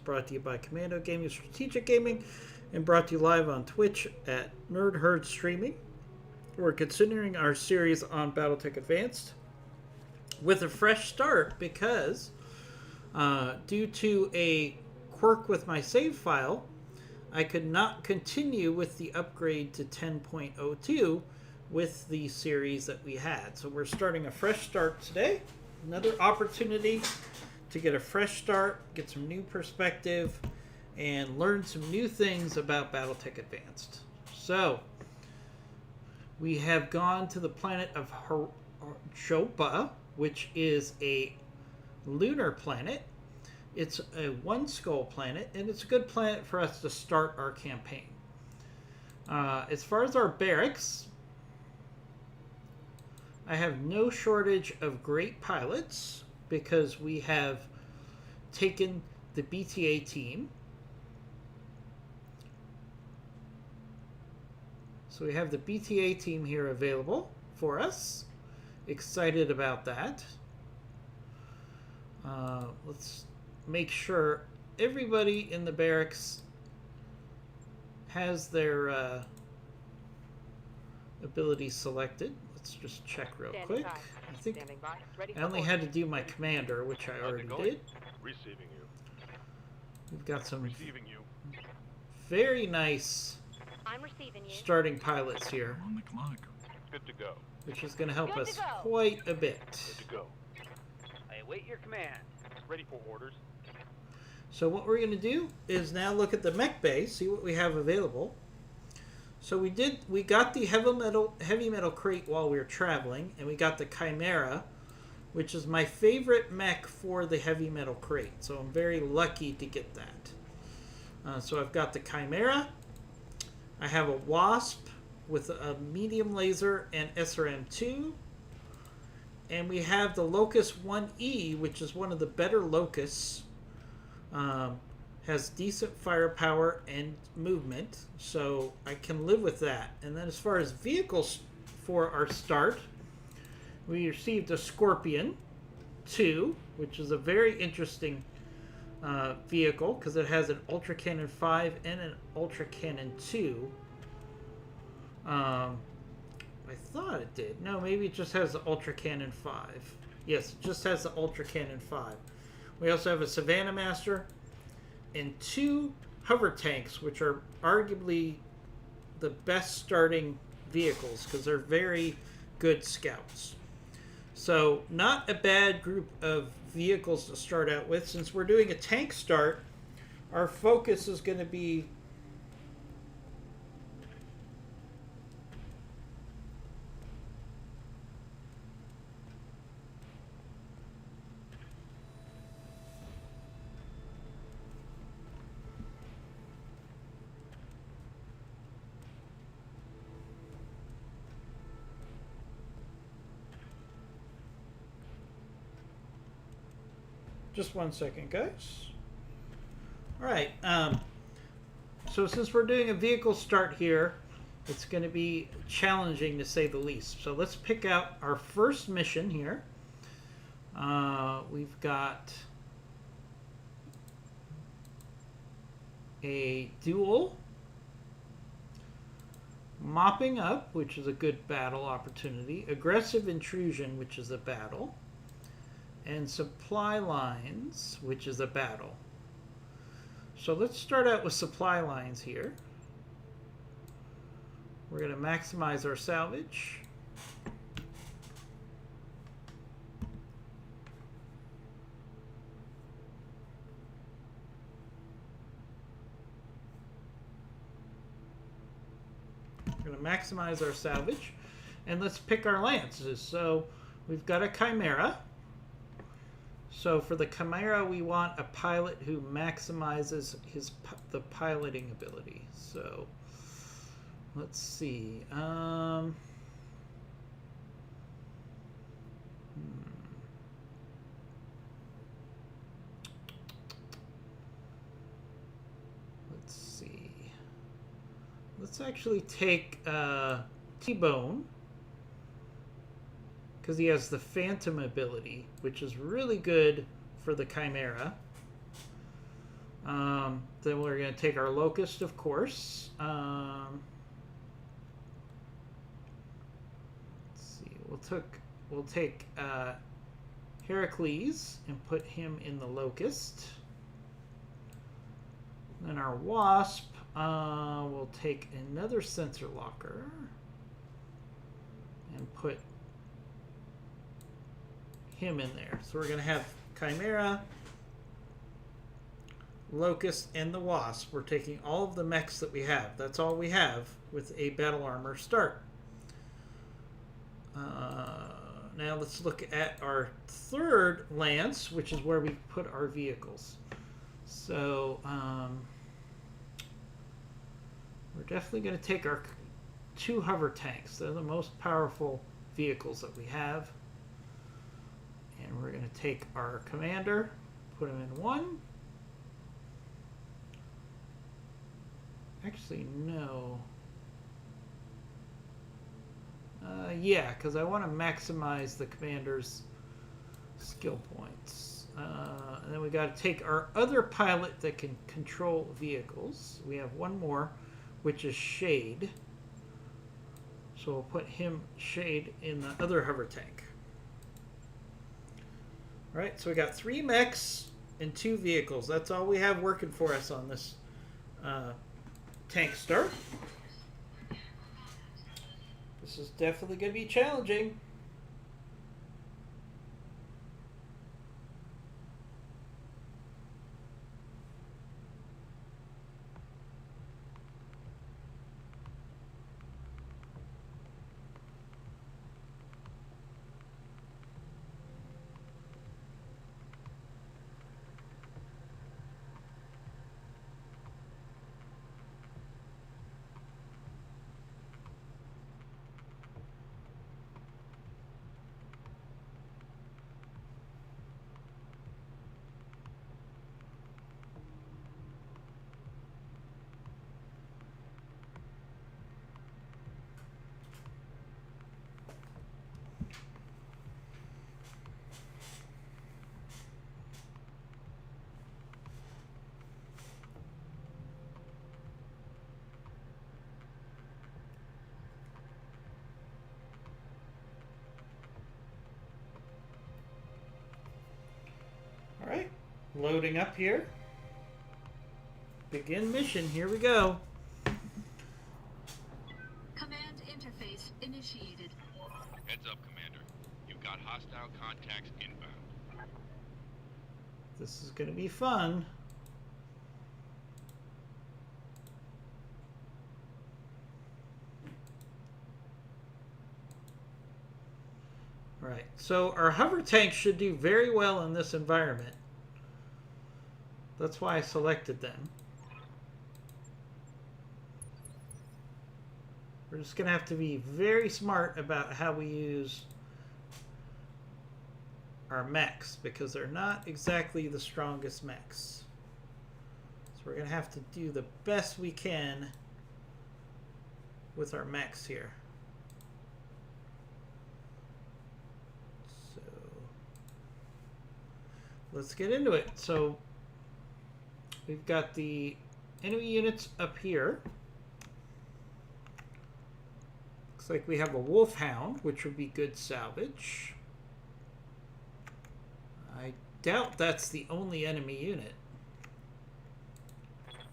brought to you by Commando Gaming Strategic Gaming and brought to you live on Twitch at Nerd Herd Streaming. We're continuing our series on Battletech Advanced with a fresh start because due to a quirk with my save file, I could not continue with the upgrade to 10.02 with the series that we had. So we're starting a fresh start today. Another opportunity to get a fresh start, get some new perspective, and learn some new things about Battletech Advanced. So we have gone to the planet of Jopa, which is a lunar planet. It's a one skull planet, and it's a good planet for us to start our campaign. As far as our barracks, I have no shortage of great pilots because we have taken the BTA team. So we have the BTA team here available for us. Excited about that. Let's make sure everybody in the barracks has their abilities selected. Let's just check real quick. I think I only had to do my commander, which I already did. Receiving you. We've got some Receiving you. very nice starting pilots here, On the clock. Good to go. which is going to help us quite a bit. Good to go. I await your command. Ready for orders. So what we're going to do is now look at the mech bay, see what we have available. So we got the heavy metal crate while we were traveling, and we got the Chimera, which is my favorite mech for the heavy metal crate. So I'm very lucky to get that. So I've got the Chimera. I have a Wasp with a medium laser and SRM-2. And we have the Locust 1E, which is one of the better Locusts. Has decent firepower and movement, so I can live with that. And then as far as vehicles for our start, we received a Scorpion 2, which is a very interesting vehicle because it has an Ultra Cannon 5 and an Ultra Cannon 2. I thought it did. No, maybe it just has the Ultra Cannon 5. Yes, it just has the Ultra Cannon 5. We also have a Savannah Master and 2 hover tanks, which are arguably the best starting vehicles because they're very good scouts. So not a bad group of vehicles to start out with. Since we're doing a tank start, our focus is going to be just one second, guys. All right. So since we're doing a vehicle start here, it's going to be challenging to say the least. So let's pick out our first mission here. We've got a duel, mopping up, which is a good battle opportunity, aggressive intrusion, which is a battle, and supply lines, which is a battle. So let's start out with supply lines here. We're going to maximize our salvage. We're going to maximize our salvage. And let's pick our lances. So we've got a Chimera. So for the Chimera, we want a pilot who maximizes the piloting ability. So let's see. Let's see. Let's actually take T-Bone, because he has the Phantom ability, which is really good for the Chimera. Then we're going to take our Locust, of course. Let's see. We'll take Heracles and put him in the Locust. Then our Wasp, we'll take another sensor locker and put him in there. So we're going to have Chimera, Locust, and the Wasp. We're taking all of the mechs that we have. That's all we have with a battle armor start. Now let's look at our third lance, which is where we put our vehicles. So we're definitely going to take our 2 hover tanks. They're the most powerful vehicles that we have. And we're going to take our commander, put him in 1. Actually, no. Yeah, because I want to maximize the commander's skill points. And then we got to take our other pilot that can control vehicles. We have one more, which is Shade. So we'll put him, Shade, in the other hover tank. All right, so we got 3 mechs and 2 vehicles. That's all we have working for us on this tank start. This is definitely going to be challenging. All right, loading up here. Begin mission. Here we go. Command interface initiated. Heads up, Commander. You've got hostile contacts inbound. This is going to be fun. Right, so our hover tanks should do very well in this environment. That's why I selected them. We're just going to have to be very smart about how we use our mechs, because they're not exactly the strongest mechs. So we're going to have to do the best we can with our mechs here. So let's get into it. So we've got the enemy units up here. Looks like we have a Wolfhound, which would be good salvage. I doubt that's the only enemy unit.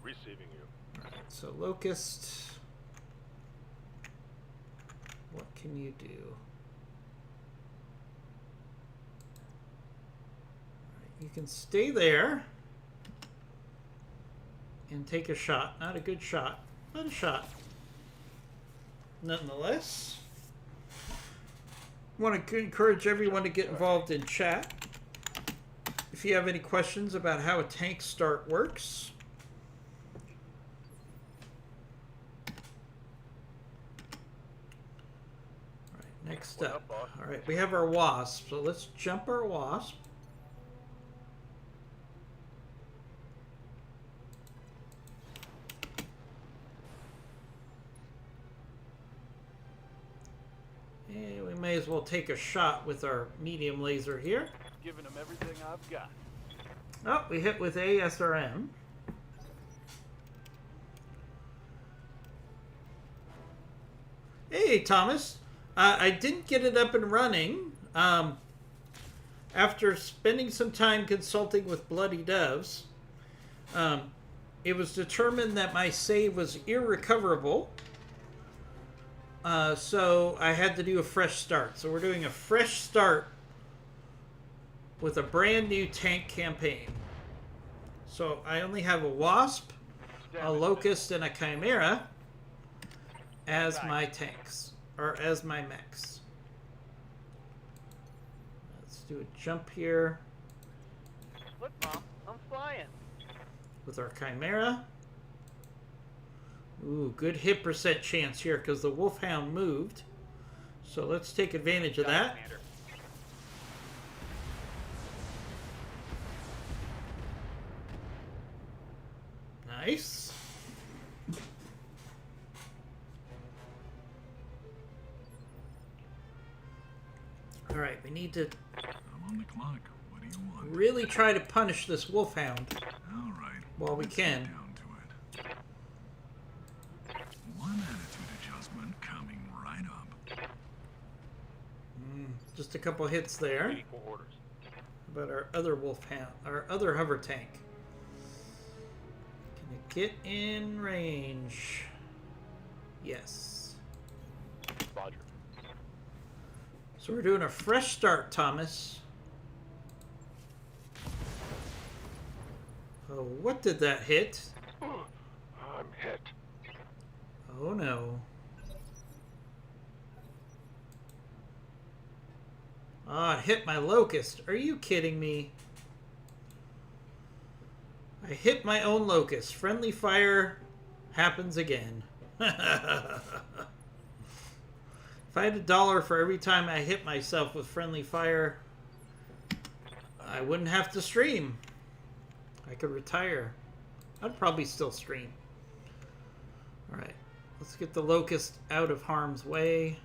Receiving you. Alright, so Locust. What can you do? Alright, you can stay there and take a shot. Not a good shot, but a shot. Nonetheless, I want to encourage everyone to get involved in chat. If you have any questions about how a tank start works. All right, next up. All right, we have our Wasp. So let's jump our Wasp. And we may as well take a shot with our medium laser here. Giving them everything I've got. Oh, we hit with ASRM. Hey, Thomas. I didn't get it up and running. After spending some time consulting with Bloody Doves, it was determined that my save was irrecoverable. So I had to do a fresh start. So we're doing a fresh start with a brand new tank campaign. So I only have a Wasp, a Locust, and a Chimera as my tanks, or as my mechs. Let's do a jump here Look, Mom, I'm flying. with our Chimera. Ooh, good hit percent chance here because the Wolfhound moved. So let's take advantage of that. Commander. Nice. All right, we need to I'm on the clock. What do you want? really try to punish this Wolfhound All right. while we let's get can. down to it. One attitude adjustment coming right up. Just a couple hits there. Waiting for orders. About our other Wolfhound, our other hover tank. Can it get in range? Yes. Roger. So we're doing a fresh start, Thomas. Oh, what did that hit? I'm hit. Oh no. Ah, it hit my Locust. Are you kidding me? I hit my own Locust. Friendly fire happens again. If I had $1 for every time I hit myself with friendly fire, I wouldn't have to stream. I could retire. I'd probably still stream. Alright, let's get the Locust out of harm's way.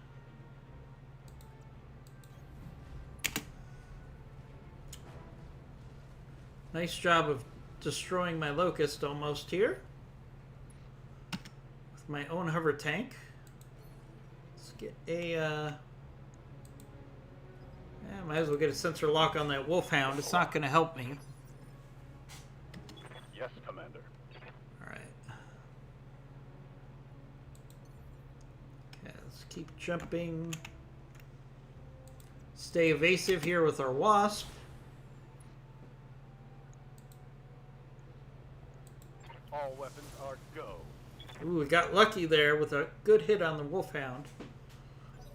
Nice job of destroying my Locust almost here. With my own hover tank. Let's get a, yeah, might as well get a sensor lock on that Wolfhound. It's not going to help me. Yes, Commander. Alright. Okay, let's keep jumping. Stay evasive here with our Wasp. All weapons are go. Ooh, we got lucky there with a good hit on the Wolfhound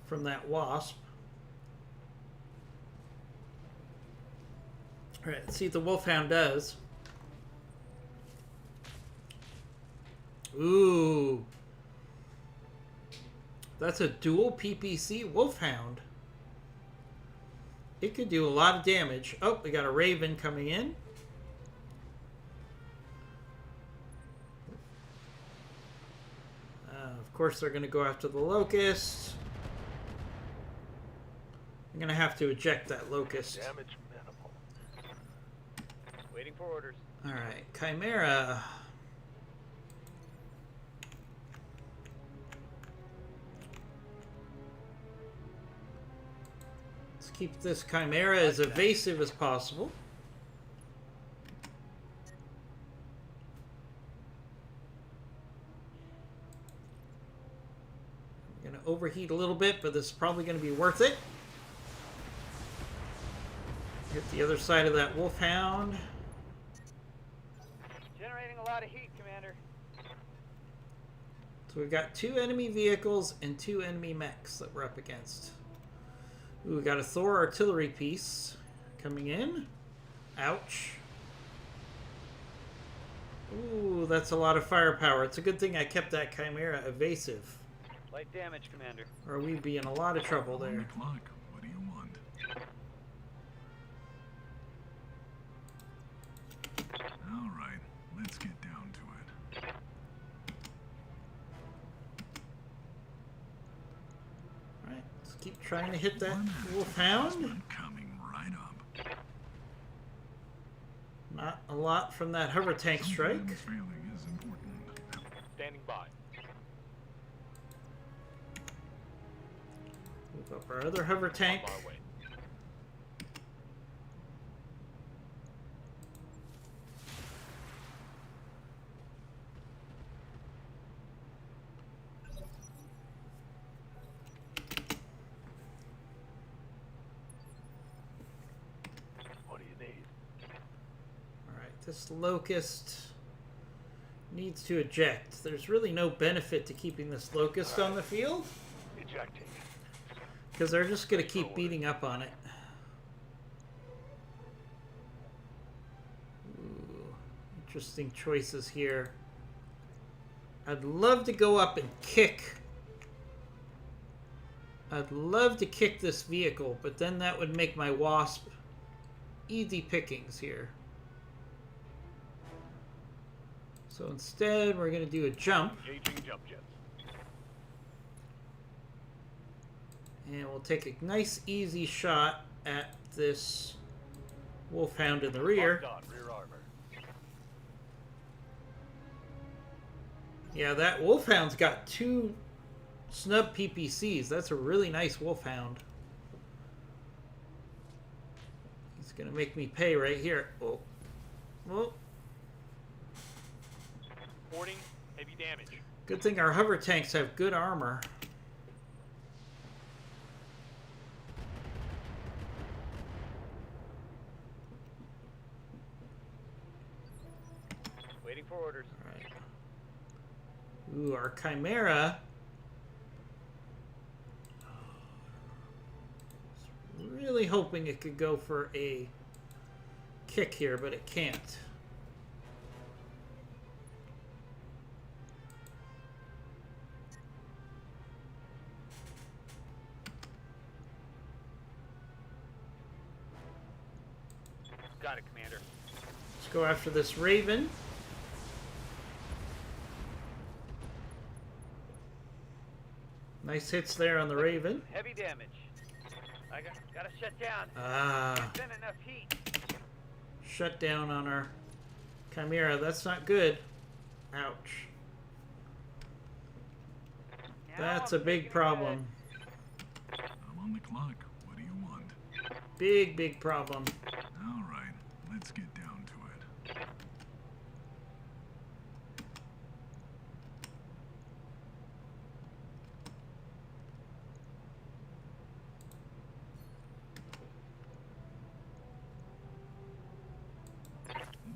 from that Wasp. Alright, let's see what the Wolfhound does. Ooh. That's a dual PPC Wolfhound. It could do a lot of damage. Oh, we got a Raven coming in. Of course, they're going to go after the Locust. I'm going to have to eject that Locust. Damage minimal. Waiting for orders. Alright, Chimera. Let's keep this Chimera as evasive as possible. I'm going to overheat a little bit, but this is probably going to be worth it. Hit the other side of that Wolfhound. Generating a lot of heat, Commander. So we've got 2 enemy vehicles and 2 enemy mechs that we're up against. Ooh, we got a Thor artillery piece coming in. Ouch. Ooh, that's a lot of firepower. It's a good thing I kept that Chimera evasive, Light damage, Commander. or we'd be in a lot of trouble On the there. clock. What do you want? All right. Let's get down to it. Alright, let's keep trying to hit that One attitude Wolfhound. adjustment coming right up. Not a lot from that hover tank strike. Sometimes failing is important. Standing by. Move up our other hover tank. On my way. What do you need? Alright, this Locust needs to eject. There's really no benefit to keeping this Locust on the field, Ejecting. because they're just going to keep beating up on it. Ooh, interesting choices here. I'd love to go up and kick. I'd love to kick this vehicle, but then that would make my Wasp easy pickings here. So instead, we're going to do a jump. Engaging jump jets. And we'll take a nice, easy shot at this Wolfhound in the rear. Locked on, rear armor. Yeah, that Wolfhound's got 2 snub PPCs. That's a really nice Wolfhound. He's going to make me pay right here. Oh. Oh. Reporting heavy damage. Good thing our hover tanks have good armor. Waiting for orders. Alright. Ooh, our Chimera. Really hoping it could go for a kick here, but it can't. Got it, Commander. Let's go after this Raven. Nice hits there on the Raven. Heavy damage. I gotta shut down. Ah, Been enough heat. shut down on our Chimera. That's not good. Ouch. Now That's I'm a big thinking problem. I'm on the clock. What do you want? Big, big problem. All right, let's get down to it.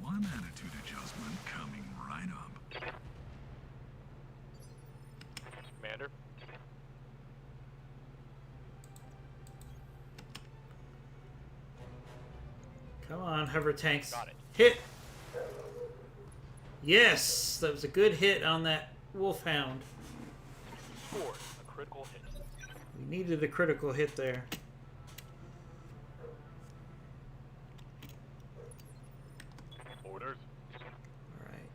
One attitude adjustment coming right up. Commander. Come on, hover tanks. Got it. Hit! Yes! That was a good hit on that Wolfhound. Scored a critical hit. We needed a critical hit there. Orders. Alright.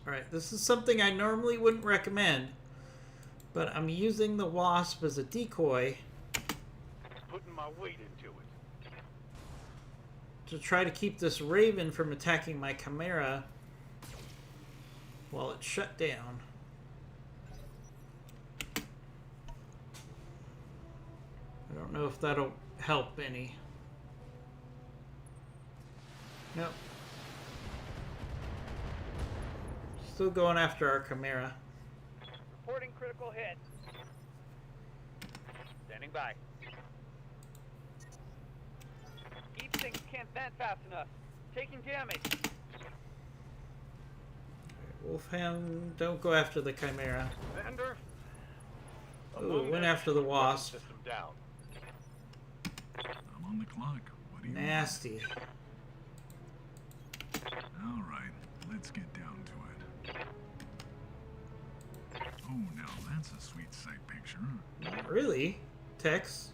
Alright, this is something I normally wouldn't recommend, but I'm using the Wasp as a decoy Putting my weight into it. to try to keep this Raven from attacking my Chimera while it's shut down. I don't know if that'll help any. Nope. Still going after our Chimera. Reporting critical hit. Standing by. Each thing can't vent fast enough. Taking damage. Wolfhound, don't go after the Chimera. Commander. Ooh, went after the Wasp. System down. I'm on the clock. What do you Nasty. want? All right, let's get down to it. Oh, now that's a sweet sight picture. Not really, Tex.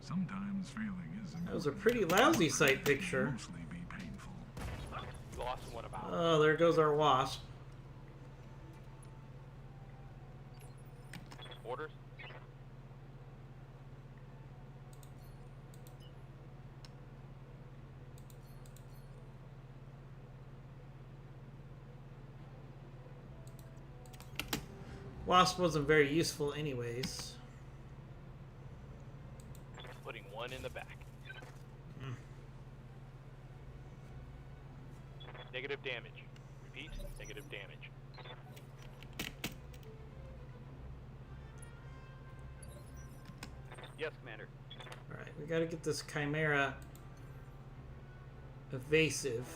Sometimes failing isn't. That was a pretty lousy sight picture. Mostly be painful. Lost one about. Oh, there goes our Wasp. Orders. Wasp wasn't very useful anyways. Putting one in the back. Negative damage. Repeat, negative damage. Yes, Commander. Alright, we gotta get this Chimera evasive.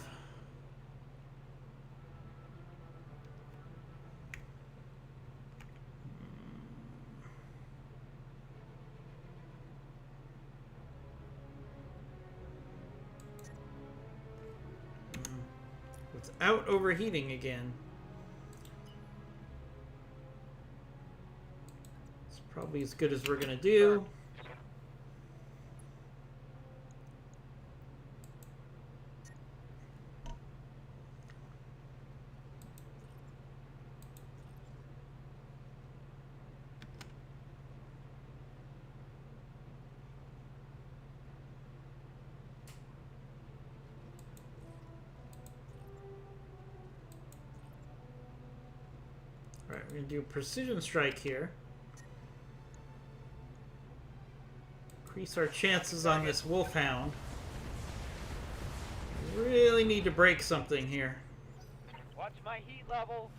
Without overheating again. It's probably as good as we're gonna do. Alright, we're gonna do precision strike here. Increase our chances on this wolfhound. We really need to break something here. Watch my heat levels.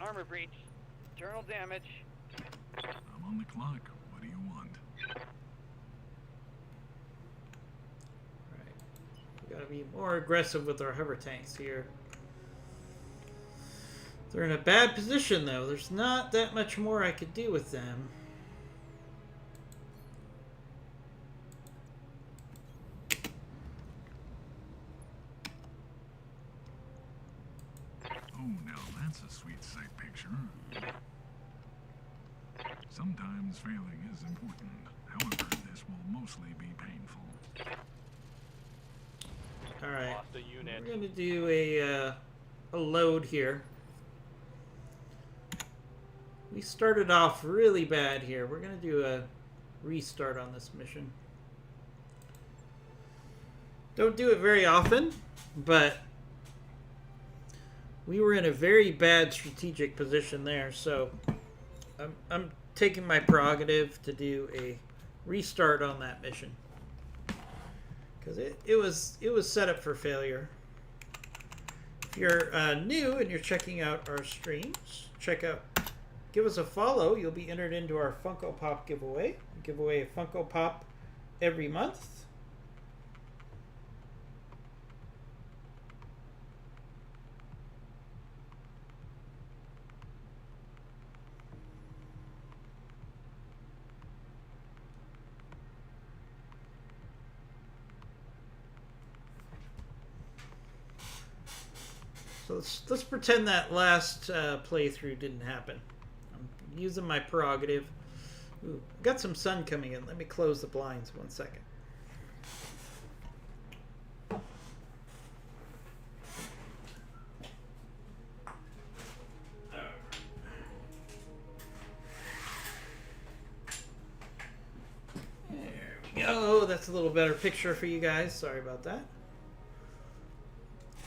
Armor breach. Internal damage. I'm on the clock. What do you want? Right. We gotta be more aggressive with our hover tanks here. They're in a bad position though. There's not that much more I could do with them. Oh, now that's a sweet sight picture. Sometimes failing is important. However, this will mostly be painful. Alright. Lost a unit. We're gonna do a load here. We started off really bad here. We're gonna do a restart on this mission. Don't do it very often, but we were in a very bad strategic position there, so I'm taking my prerogative to do a restart on that mission. Because it was set up for failure. If you're new and you're checking out our streams, give us a follow. You'll be entered into our Funko Pop giveaway. We give away a Funko Pop every month. So let's pretend that last playthrough didn't happen. I'm using my prerogative. Ooh, got some sun coming in. Let me close the blinds 1 second. There we go. That's a little better picture for you guys. Sorry about that.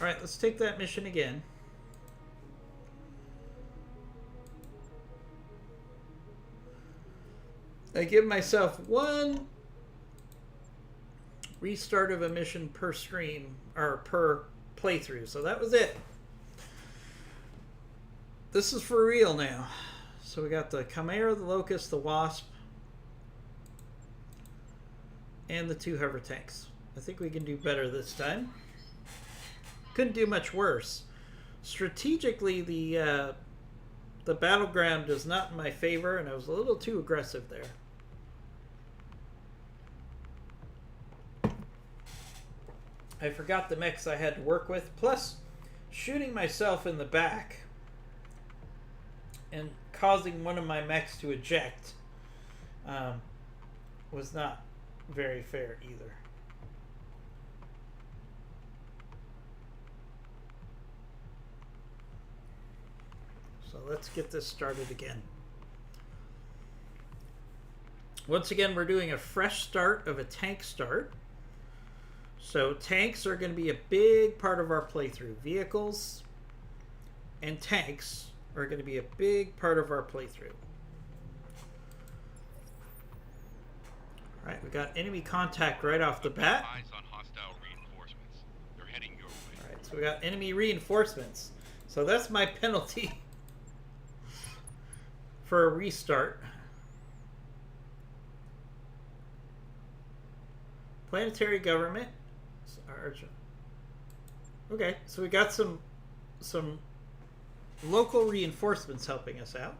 Alright, let's take that mission again. I give myself one restart of a mission per stream, or per playthrough. So that was it. This is for real now. So we got the Chimera, the Locust, the Wasp, and the 2 hover tanks. I think we can do better this time. Couldn't do much worse. Strategically, the battleground is not in my favor, and I was a little too aggressive there. I forgot the mechs I had to work with. Plus, shooting myself in the back and causing one of my mechs to eject was not very fair either. So let's get this started again. Once again, we're doing a fresh start of a tank start. So tanks are going to be a big part of our playthrough. Vehicles and tanks are going to be a big part of our playthrough. Alright, we got enemy contact right off the bat. Eyes on hostile reinforcements. They're heading your way. Alright, so we got enemy reinforcements. So that's my penalty for a restart. Planetary government. Okay, so we got some local reinforcements helping us out.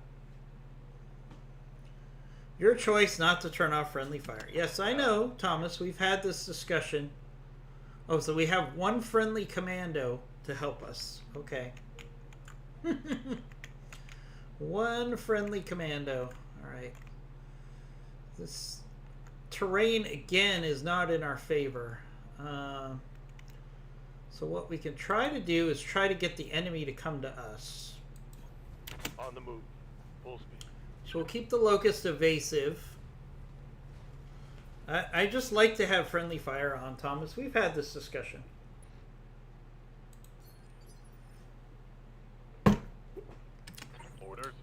Your choice not to turn off friendly fire. Yes, I know, Thomas. We've had this discussion. Oh, so we have one friendly commando to help us. Okay. One friendly commando. Alright. This terrain, again, is not in our favor. So what we can try to do is try to get the enemy to come to us. On the move. Full speed. So we'll keep the locust evasive. I just like to have friendly fire on, Thomas. We've had this discussion. Orders.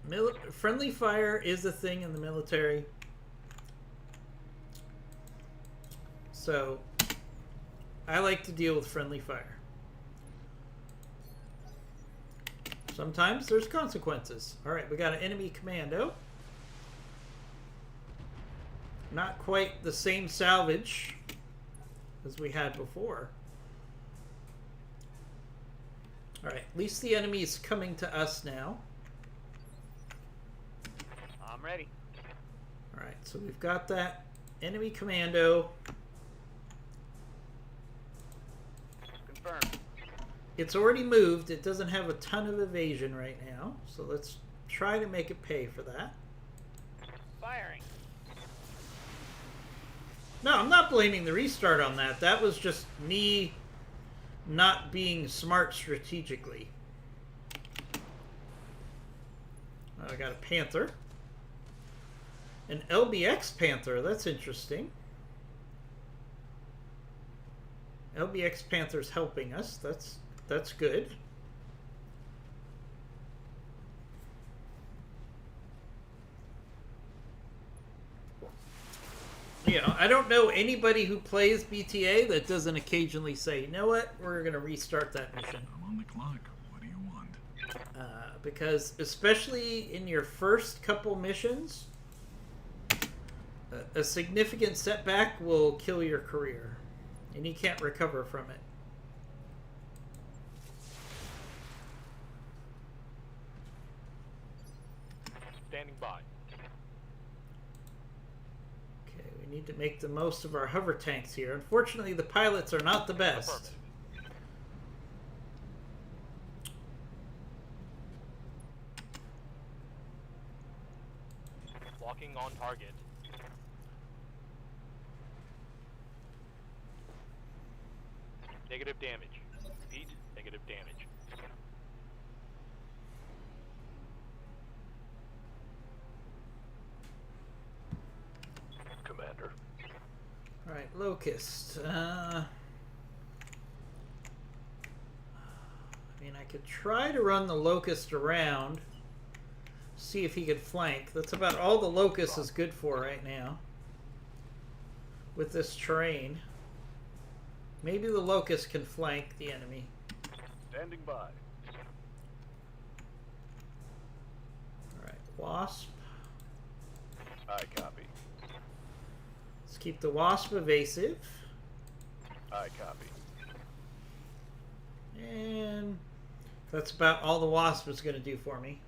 Friendly fire is a thing in the military. So I like to deal with friendly fire. Sometimes there's consequences. Alright, we got an enemy commando. Not quite the same salvage as we had before. Alright, at least the enemy is coming to us now. I'm ready. Alright, so we've got that enemy commando. Confirmed. It's already moved. It doesn't have a ton of evasion right now. So let's try to make it pay for that. Firing. No, I'm not blaming the restart on that. That was just me not being smart strategically. I got a Panther. An LBX Panther. That's interesting. LBX Panther's helping us. That's good. You know, I don't know anybody who plays BTA that doesn't occasionally say, you know what, we're going to restart that mission. I'm on the clock. What do you want? Because especially in your first couple missions, a significant setback will kill your career. And you can't recover from it. Standing by. Okay, we need to make the most of our hover tanks here. Unfortunately, the pilots are not the best. Affirmative. Walking on target. Negative damage. Repeat, negative damage. Commander. Alright, Locust. I mean, I could try to run the Locust around, see if he could flank. That's about all the Locust is good for right now with this terrain. Maybe the Locust can flank the enemy. Standing by. Alright, Wasp. I copy. Let's keep the Wasp evasive. I copy. And that's about all the Wasp is going to do for me.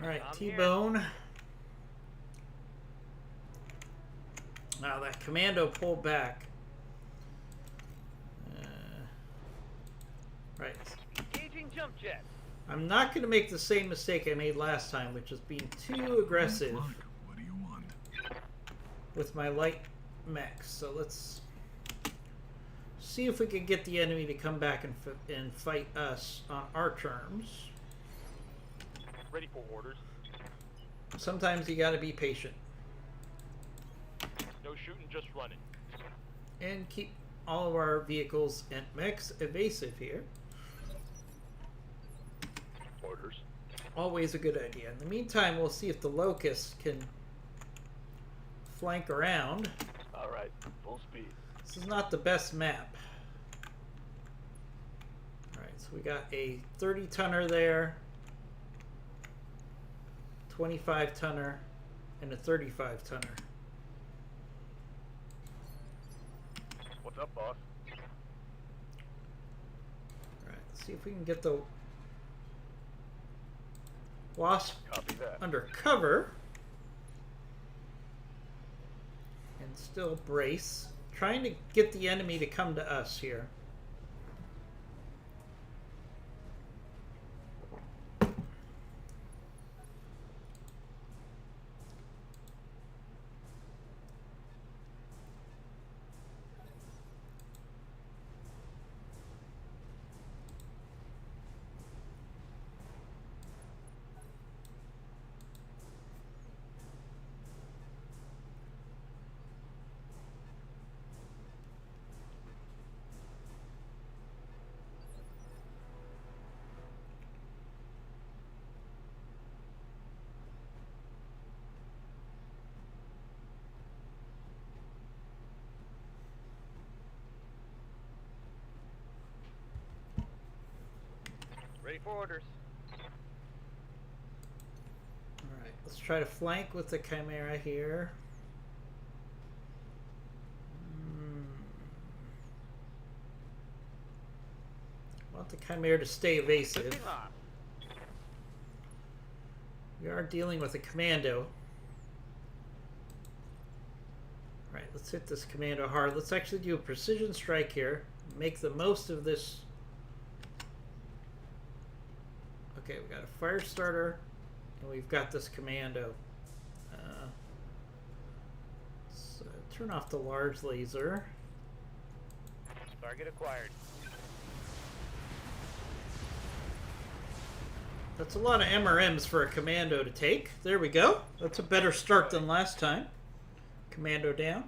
Alright, I'm here. T-Bone. Now that commando pulled back. Right. Engaging jump jet. I'm not going to make the same mistake I made last time, which is being too aggressive Look, what do you want? with my light mechs. So let's see if we can get the enemy to come back and fight us on our terms. Ready for orders. Sometimes you got to be patient No shooting, just running. and keep all of our vehicles and mechs evasive here. Orders. Always a good idea. In the meantime, we'll see if the Locust can flank around. Alright, full speed. This is not the best map. Alright, so we got a 30-tonner there, 25-tonner, and a 35-tonner. What's up, boss? Alright, let's see if we can get the Wasp Copy that. under cover and still brace. Trying to get the enemy to come to us here. Ready for orders. Alright, let's try to flank with the Chimera here. Want the Chimera to stay evasive. Moving on. We are dealing with a commando. Alright, let's hit this commando hard. Let's actually do a precision strike here. Make the most of this. Okay, we got a fire starter, and we've got this commando. So turn off the large laser. Target acquired. That's a lot of MRMs for a commando to take. There we go. That's a better start than last time. Commando down.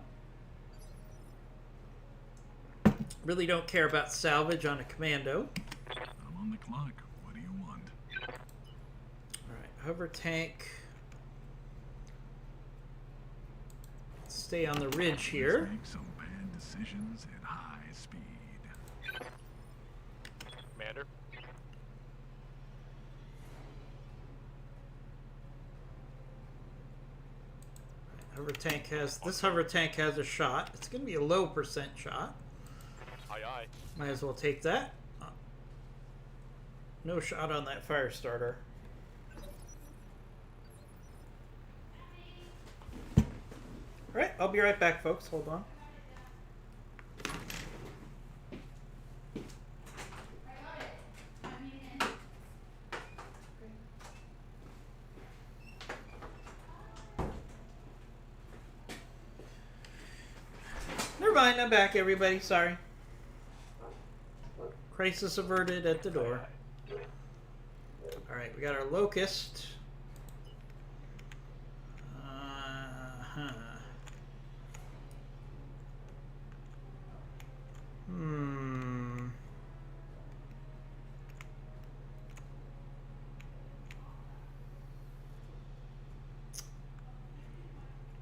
Really don't care about salvage on a commando. I'm on the clock. What do you want? Alright, hover tank. Stay on the ridge here. Let's make some bad decisions at high speed. Commander. Hover tank has this hover tank has a shot. It's gonna be a low percent shot. Aye, aye. Might as well take that. No shot on that fire starter. Alright, I'll be right back, folks. Hold on. Never mind, I'm back, everybody. Sorry. Crisis averted at the door. Alright, we got our Locust.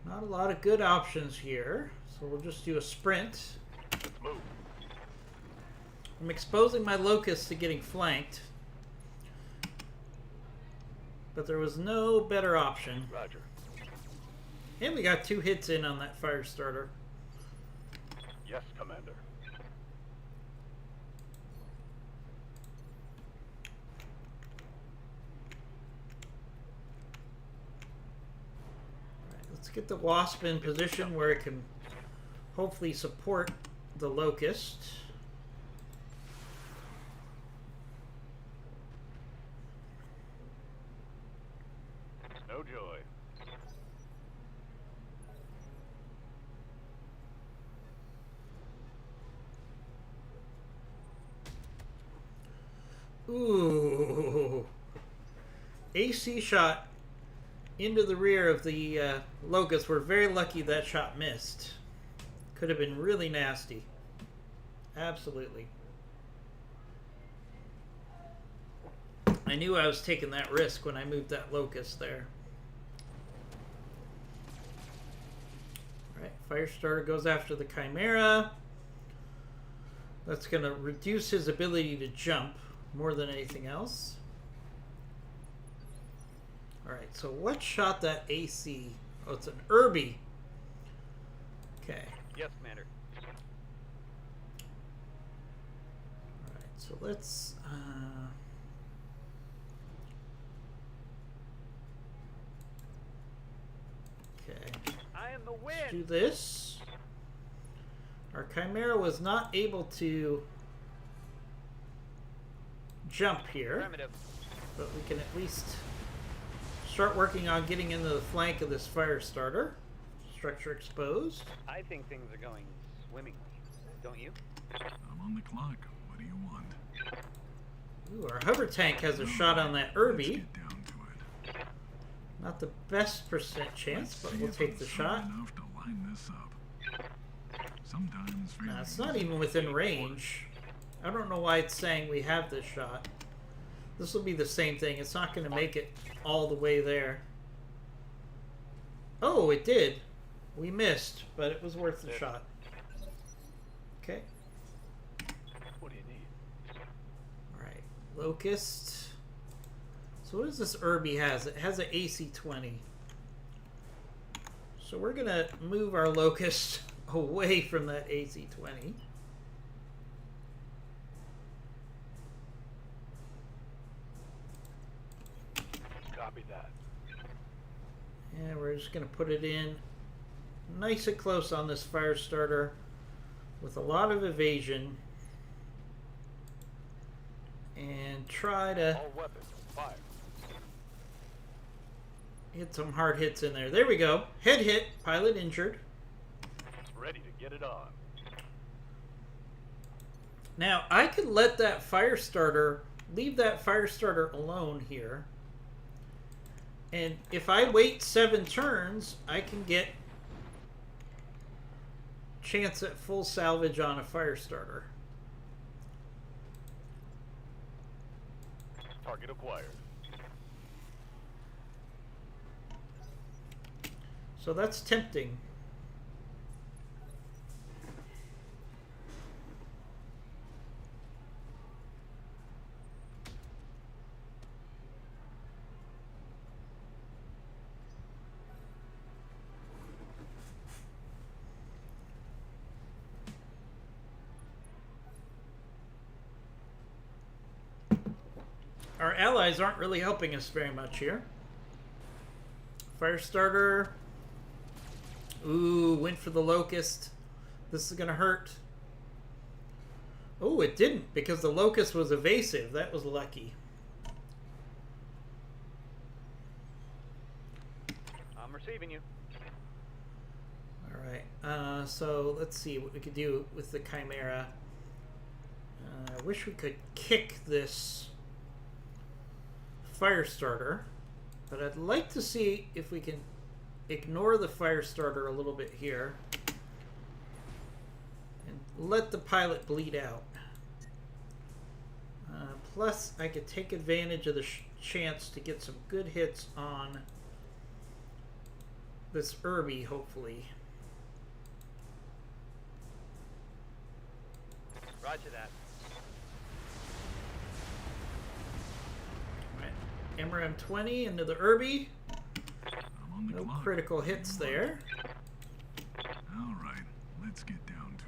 Not a lot of good options here, so we'll just do a sprint. Let's move. I'm exposing my Locust to getting flanked, but there was no better option. Roger. And we got 2 hits in on that fire starter. Yes, Commander. get the Wasp in position where it can hopefully support the Locust. No joy. Ooh. AC shot into the rear of the Locust. We're very lucky that shot missed. Could have been really nasty. Absolutely. I knew I was taking that risk when I moved that Locust there. Alright, Firestarter goes after the Chimera. That's going to reduce his ability to jump more than anything else. Alright, so what shot that AC? Oh, it's an Irby. Okay. Yes, Commander. Alright, so let's... okay. I am the Let's do wind. this. Our Chimera was not able to jump here, Primitive. but we can at least start working on getting into the flank of this Firestarter. Structure exposed. I think things are going swimmingly. Don't you? I'm on the clock. What do you want? Ooh, our hover tank has a shot on that Let's Irby. get down to it. Not the best percent chance, but See we'll if take I'm the smart shot. enough to line this up. Sometimes It's not even within range. I don't know why it's saying we have this shot. This will be the same thing. It's not going to make it all the way there. Oh, it did. We missed, but it was worth the shot. Okay. What do you need? Alright. Locust. So what does this Irby has? It has an AC-20. So we're going to move our Locust away from that AC-20. Copy that. And we're just going to put it in nice and close on this Firestarter with a lot of evasion. And try to All weapons, fire. hit some hard hits in there. There we go. Head hit. Pilot injured. Ready to get it on. Now, I could let that Firestarter, leave that Firestarter alone here. And if I wait 7 turns, I can get chance at full salvage on a Firestarter. Target acquired. So that's tempting. Our allies aren't really helping us very much here. Firestarter. Ooh, went for the Locust. This is going to hurt. Oh, it didn't because the Locust was evasive. That was lucky. I'm receiving you. Alright, so let's see what we could do with the Chimera. I wish we could kick this Firestarter, but I'd like to see if we can ignore the Firestarter a little bit here and let the pilot bleed out. Plus, I could take advantage of the chance to get some good hits on this Irby, hopefully. Roger that. Right. MRM-20 into the Irby. I'm on the No clock. critical hits there. All right, let's get down to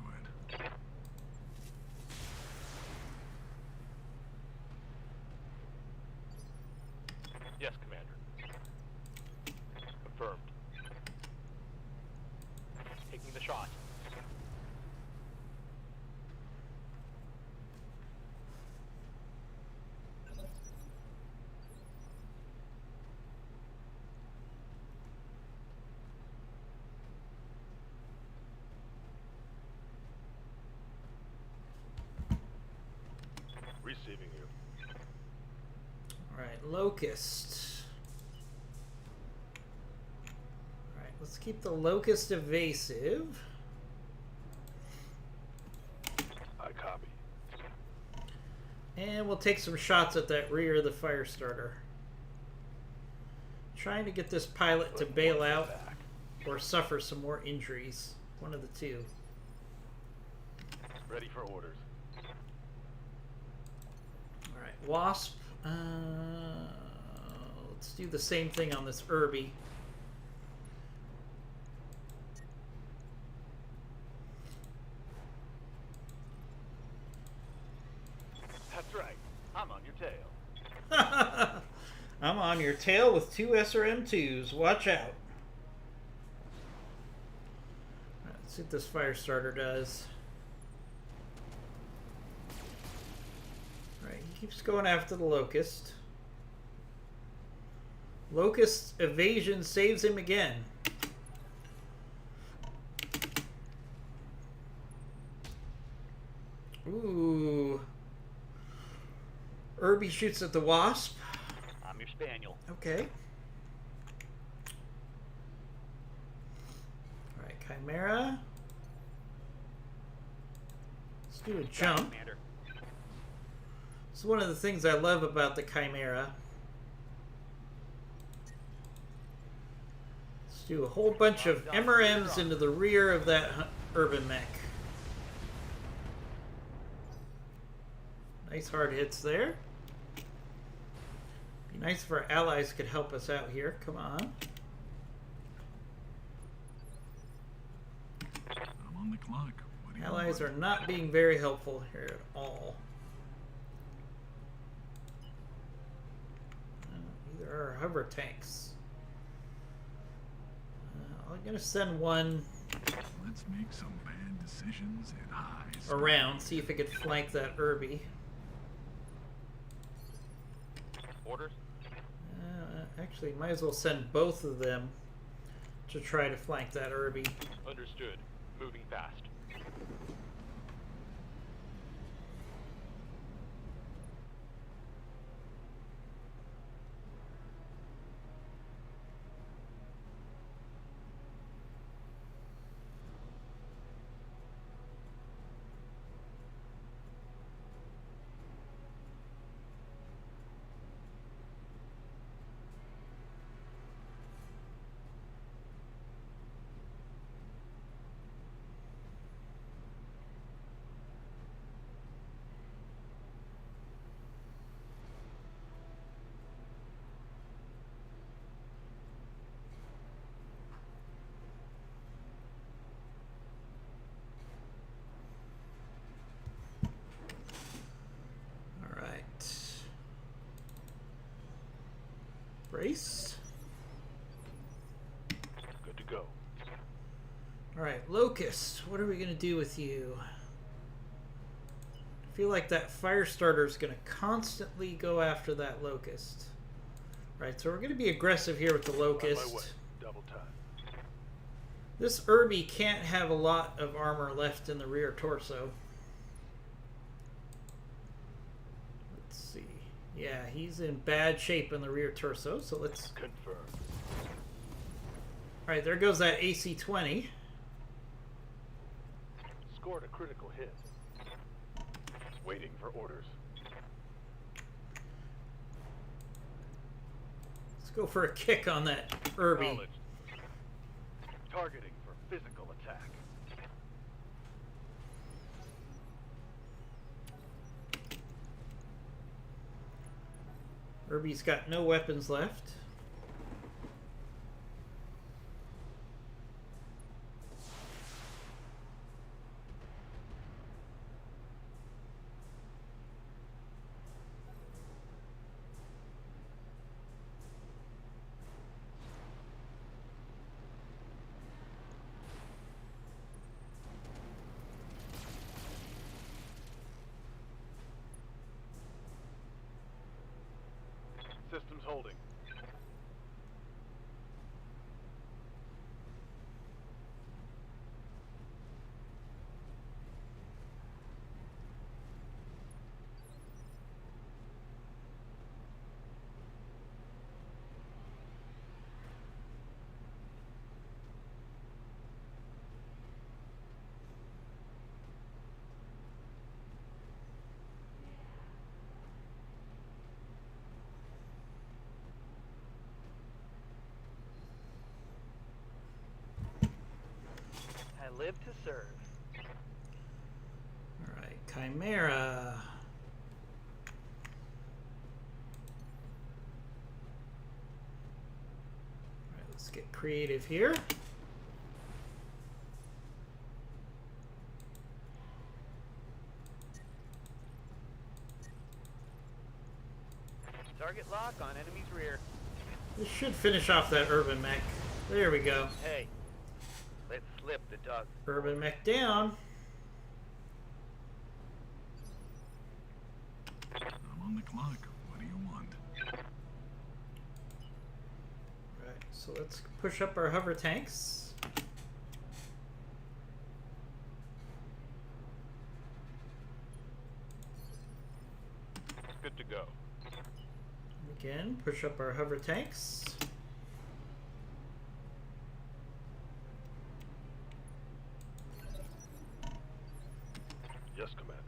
it. Yes, Commander. Confirmed. the shot. Receiving you. Alright, Locust. Alright, let's keep the Locust evasive. I copy. And we'll take some shots at that rear of the fire starter. Trying to get this pilot to bail out or suffer some more injuries. One of the two. Ready for orders. Alright, Wasp. Let's do the same thing on this Irby. That's right. I'm on your tail. I'm on your tail with 2 SRM2s. Watch out. Alright, let's see what this fire starter does. Alright, he keeps going after the Locust. Locust evasion saves him again. Ooh. Irby shoots at the Wasp. I'm your spaniel. Okay. Alright, Chimera. Let's do a jump. Commander. It's one of the things I love about the Chimera. Let's do a whole bunch of MRMs into the rear of that urban mech. Nice hard hits there. Be nice if our allies could help us out here. Come on. I'm on the clock. What do you Allies want? are not being very helpful here at all. Neither are hover tanks. I'm going to send one Let's make some bad decisions at high speed. around, see if it could flank that Irby. Orders? Actually, might as well send both of them to try to flank that Irby. Understood. Moving fast. Alright. Brace. Good to go. Alright, Locust, what are we going to do with you? I feel like that fire starter is going to constantly go after that Locust. Right, so we're going to be aggressive here with the On my way. Locust. Double time. This Irby can't have a lot of armor left in the rear torso. Let's see. Yeah, he's in bad shape in the rear torso, so let's... Confirm. Alright, there goes that AC-20. Scored a critical hit. Waiting for orders. Let's go for a kick on that Irby. Acknowledged. Targeting for physical attack. Irby's got no weapons left. Systems holding. I live to serve. Alright, Chimera. Alright, let's get creative here. Target lock on enemy's rear. This should finish off that urban mech. There we go. Hey, let's slip the dog. Urban mech down. I'm on the clock. What do you want? Right, so let's push up our hover tanks. Good to go. Again, push up our hover tanks. Yes, Commander.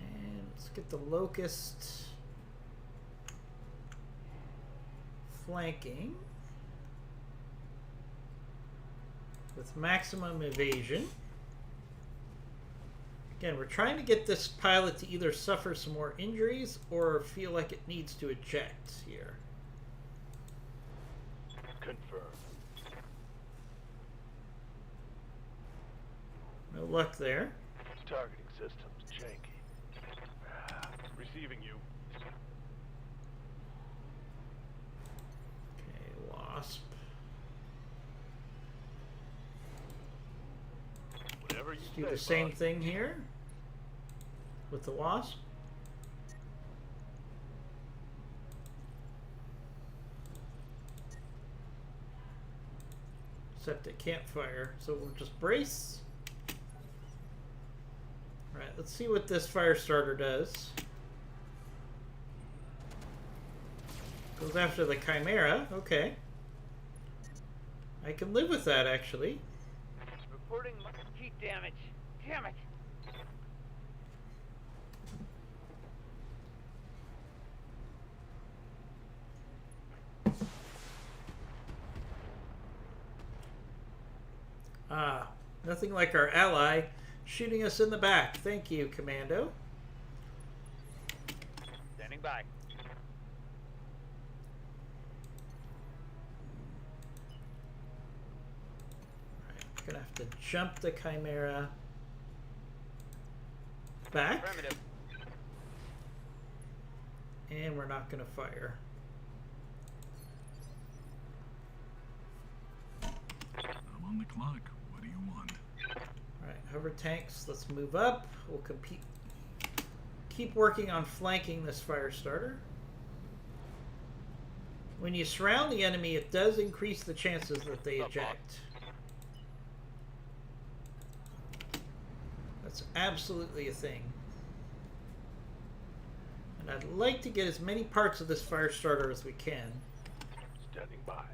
And let's get the Locust flanking with maximum evasion. Again, we're trying to get this pilot to either suffer some more injuries or feel like it needs to eject here. Confirmed. No luck there. Targeting systems janky. Receiving you. Okay, Wasp. Whatever you Let's say, do the same boss. thing here with the Wasp. Except it can't fire, so we'll just brace. Alright, let's see what this fire starter does. Goes after the Chimera, okay. I can live with that, actually. Reporting heat damage. Damn it. Ah, nothing like our ally shooting us in the back. Thank you, Commando. Standing by. Alright, gonna have to jump the Chimera back. Affirmative. And we're not gonna fire. I'm on the clock. What do you want? Alright, hover tanks, let's move up. We'll keep working on flanking this fire starter. When you surround the enemy, it does increase the chances that they eject. That's absolutely a thing. And I'd like to get as many parts of this fire starter as we can. Standing by.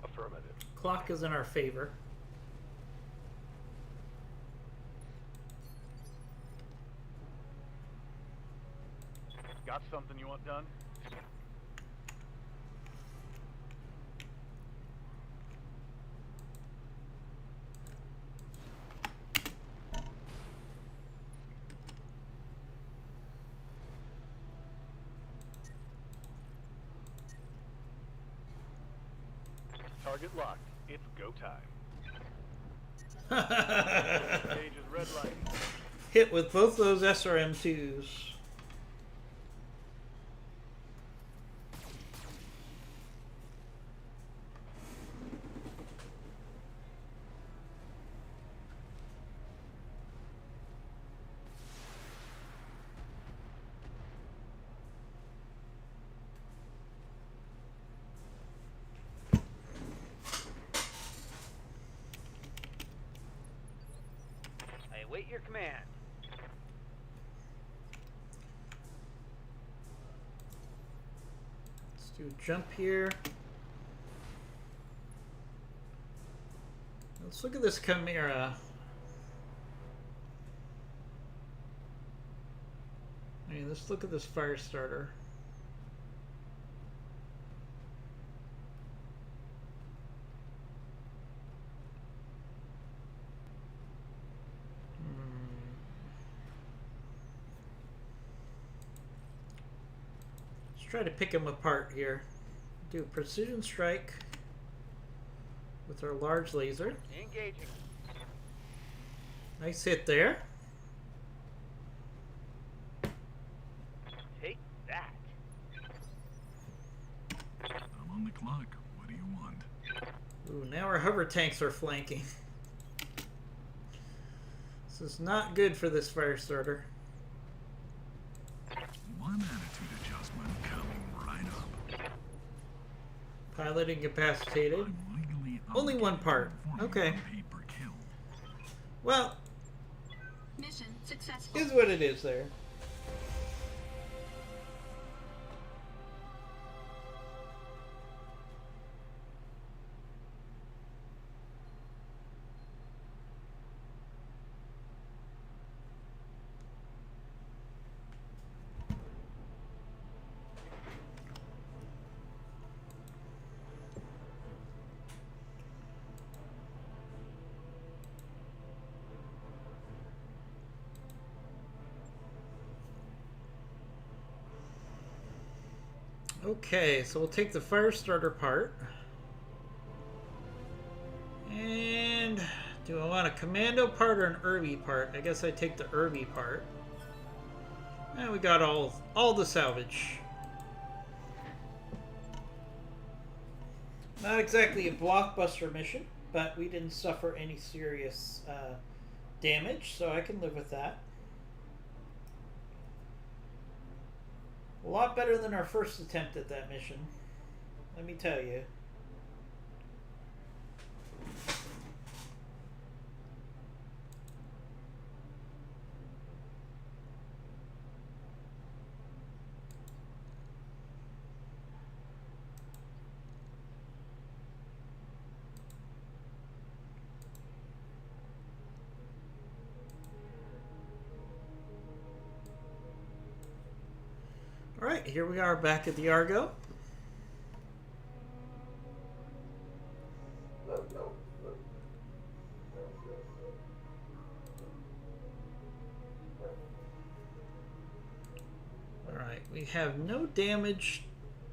Affirmative. Clock is in our favor. Got something you want done? Target locked. It's go time. Stage is red light. Hit with both those SRM2s. Await your command. Let's do a jump here. Let's look at this Chimera. I mean, let's look at this fire starter. Let's try to pick him apart here. Do a precision strike with our large laser. Engaging. Nice hit there. Take that. I'm on the clock. What do you want? Ooh, now our hover tanks are flanking. This is not good for this fire starter. One attitude adjustment coming right up. Pilot incapacitated. I'm legally Only one part. obligated Okay. to pay per kill. Well, Mission successful. is what it is there. Okay, so we'll take the fire starter part. And do I want a commando part or an Irby part? I guess I take the Irby part. And we got all the salvage. Not exactly a blockbuster mission, but we didn't suffer any serious damage, so I can live with that. A lot better than our first attempt at that mission, let me tell you. Alright, here we are back at the Argo. Alright, we have no damage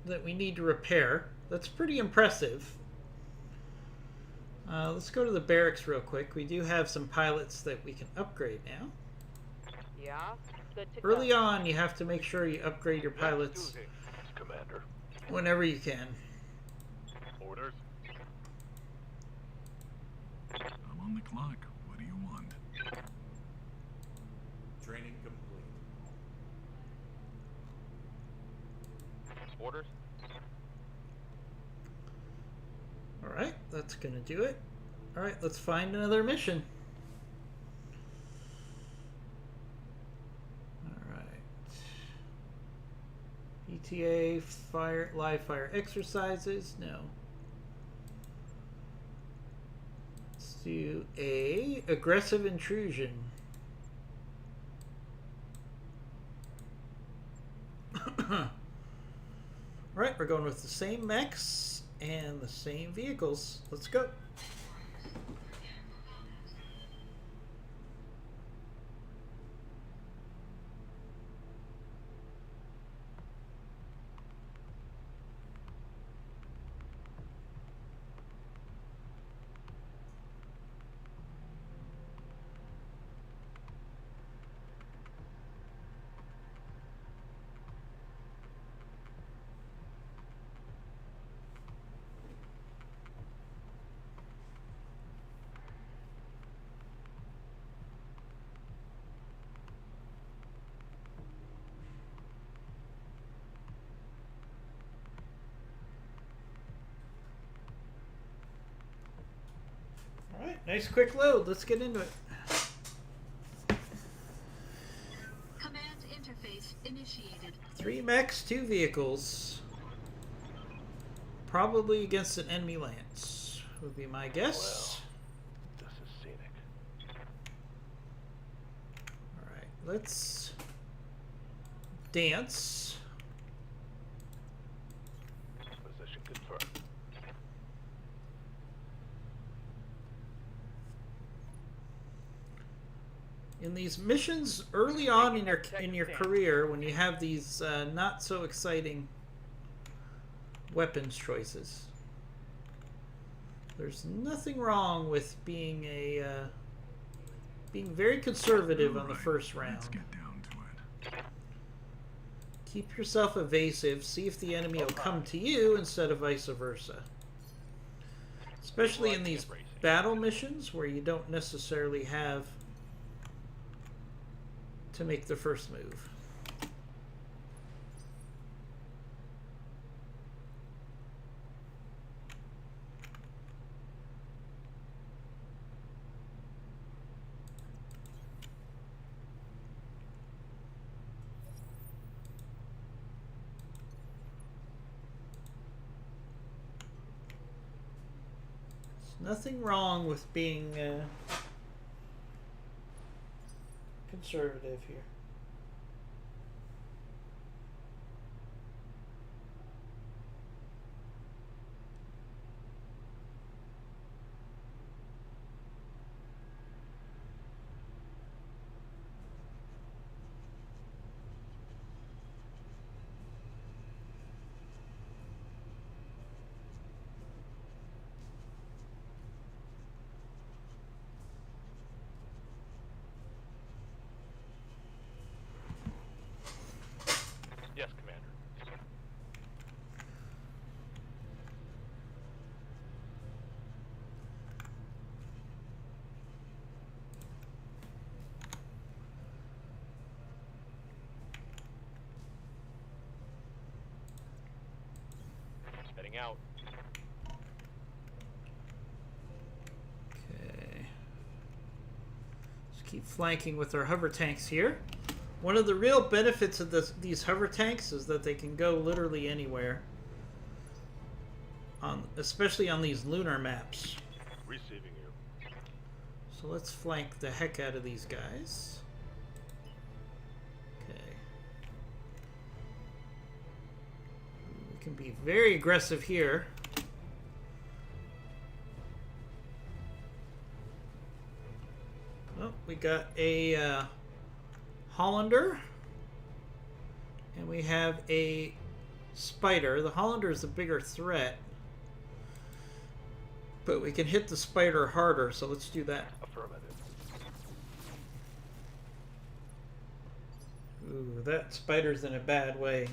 that we need to repair. That's pretty impressive. Let's go to the barracks real quick. We do have some pilots that we can upgrade now. Yeah. Good to Early go. on, you have to make sure you upgrade your pilots Commander. whenever you can. Orders. I'm on the clock. What do you want? Training complete. Orders. Alright, that's gonna do it. Alright, let's find another mission. BTA live fire exercises. No. Let's do a aggressive intrusion. Right, we're going with the same mechs and the same vehicles. Let's go. Alright, nice quick load. Let's get into it. 3 mechs, 2 vehicles. Probably against an enemy lance, would be my guess. This is scenic. Alright, let's dance. Position confirmed. In these missions early on in your career, when you have these not so exciting weapons choices, there's nothing wrong with being being very conservative on the first round. Let's get down to it. Keep yourself evasive. See if the enemy will come to you instead of vice versa. Especially in these battle missions where you don't necessarily have to make the first move. There's nothing wrong with being conservative here. Yes, Commander. Heading out. Okay. Just keep flanking with our hover tanks here. One of the real benefits of these hover tanks is that they can go literally anywhere. Especially on these lunar maps. Receiving you. So let's flank the heck out of these guys. Okay. We can be very aggressive here. Oh, we got a Hollander. And we have a Spider. The Hollander is the bigger threat. But we can hit the Spider harder, so let's do that. Affirmative. Ooh, that Spider's in a bad way.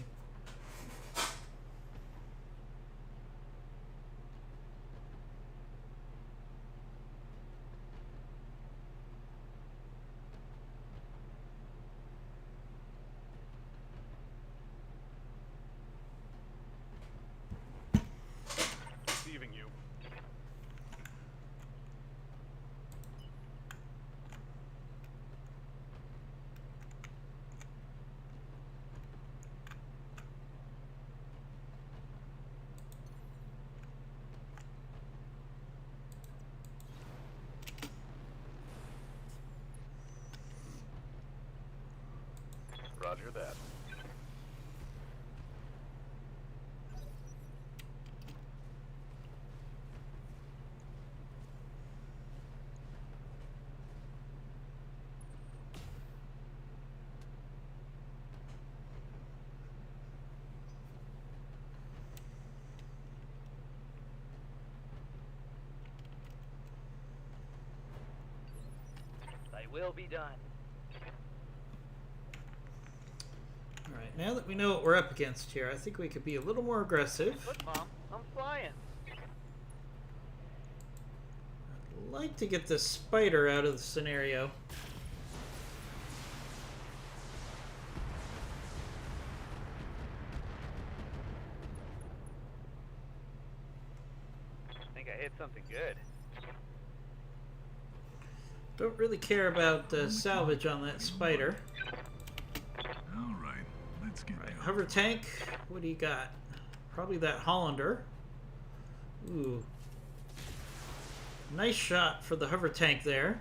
Receiving you. Roger that. They will be done. Alright, now that we know what we're up against here, I think we could be a little more aggressive. Look, Mom, I'm flying. I'd like to get this Spider out of the scenario. I think I hit something good. Don't really care about salvage on that Spider. All right, Let's get Right, down hover to tank. What do you got? Probably that Hollander. Ooh. Nice shot for the hover tank there.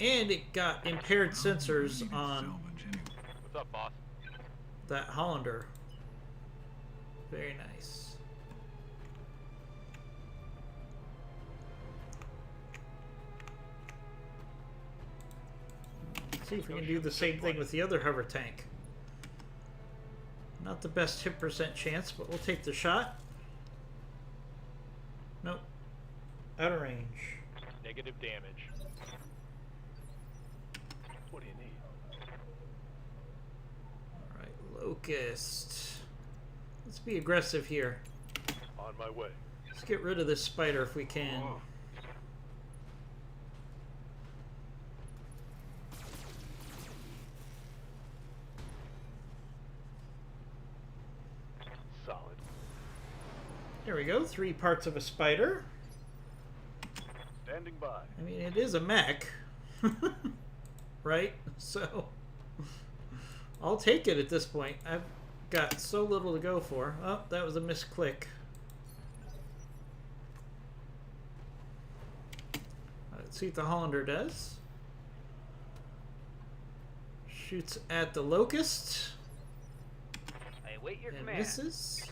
And it got impaired sensors on salvage anyway. What's up, boss? that Hollander. Very nice. Let's see if we can do the same thing with the other hover tank. Not the best hit percent chance, but we'll take the shot. Nope. Out of range. Negative damage. What do you need? Alright, Locust. Let's be aggressive here. On my way. Let's get rid of this spider if we can. Whoa. Solid. There we go. 3 parts of a spider. Standing by. I mean, it is a mech. Right? So, I'll take it at this point. I've got so little to go for. Oh, that was a misclick. Let's see what the Hollander does. Shoots at the Locust. I await your And command. misses.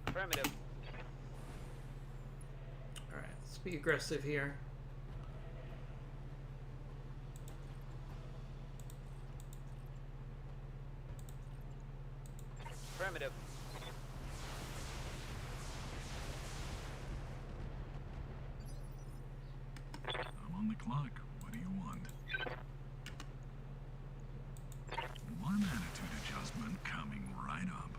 Affirmative. Alright, let's be aggressive here. Affirmative. I'm on the clock. What do you want? One attitude adjustment coming right up.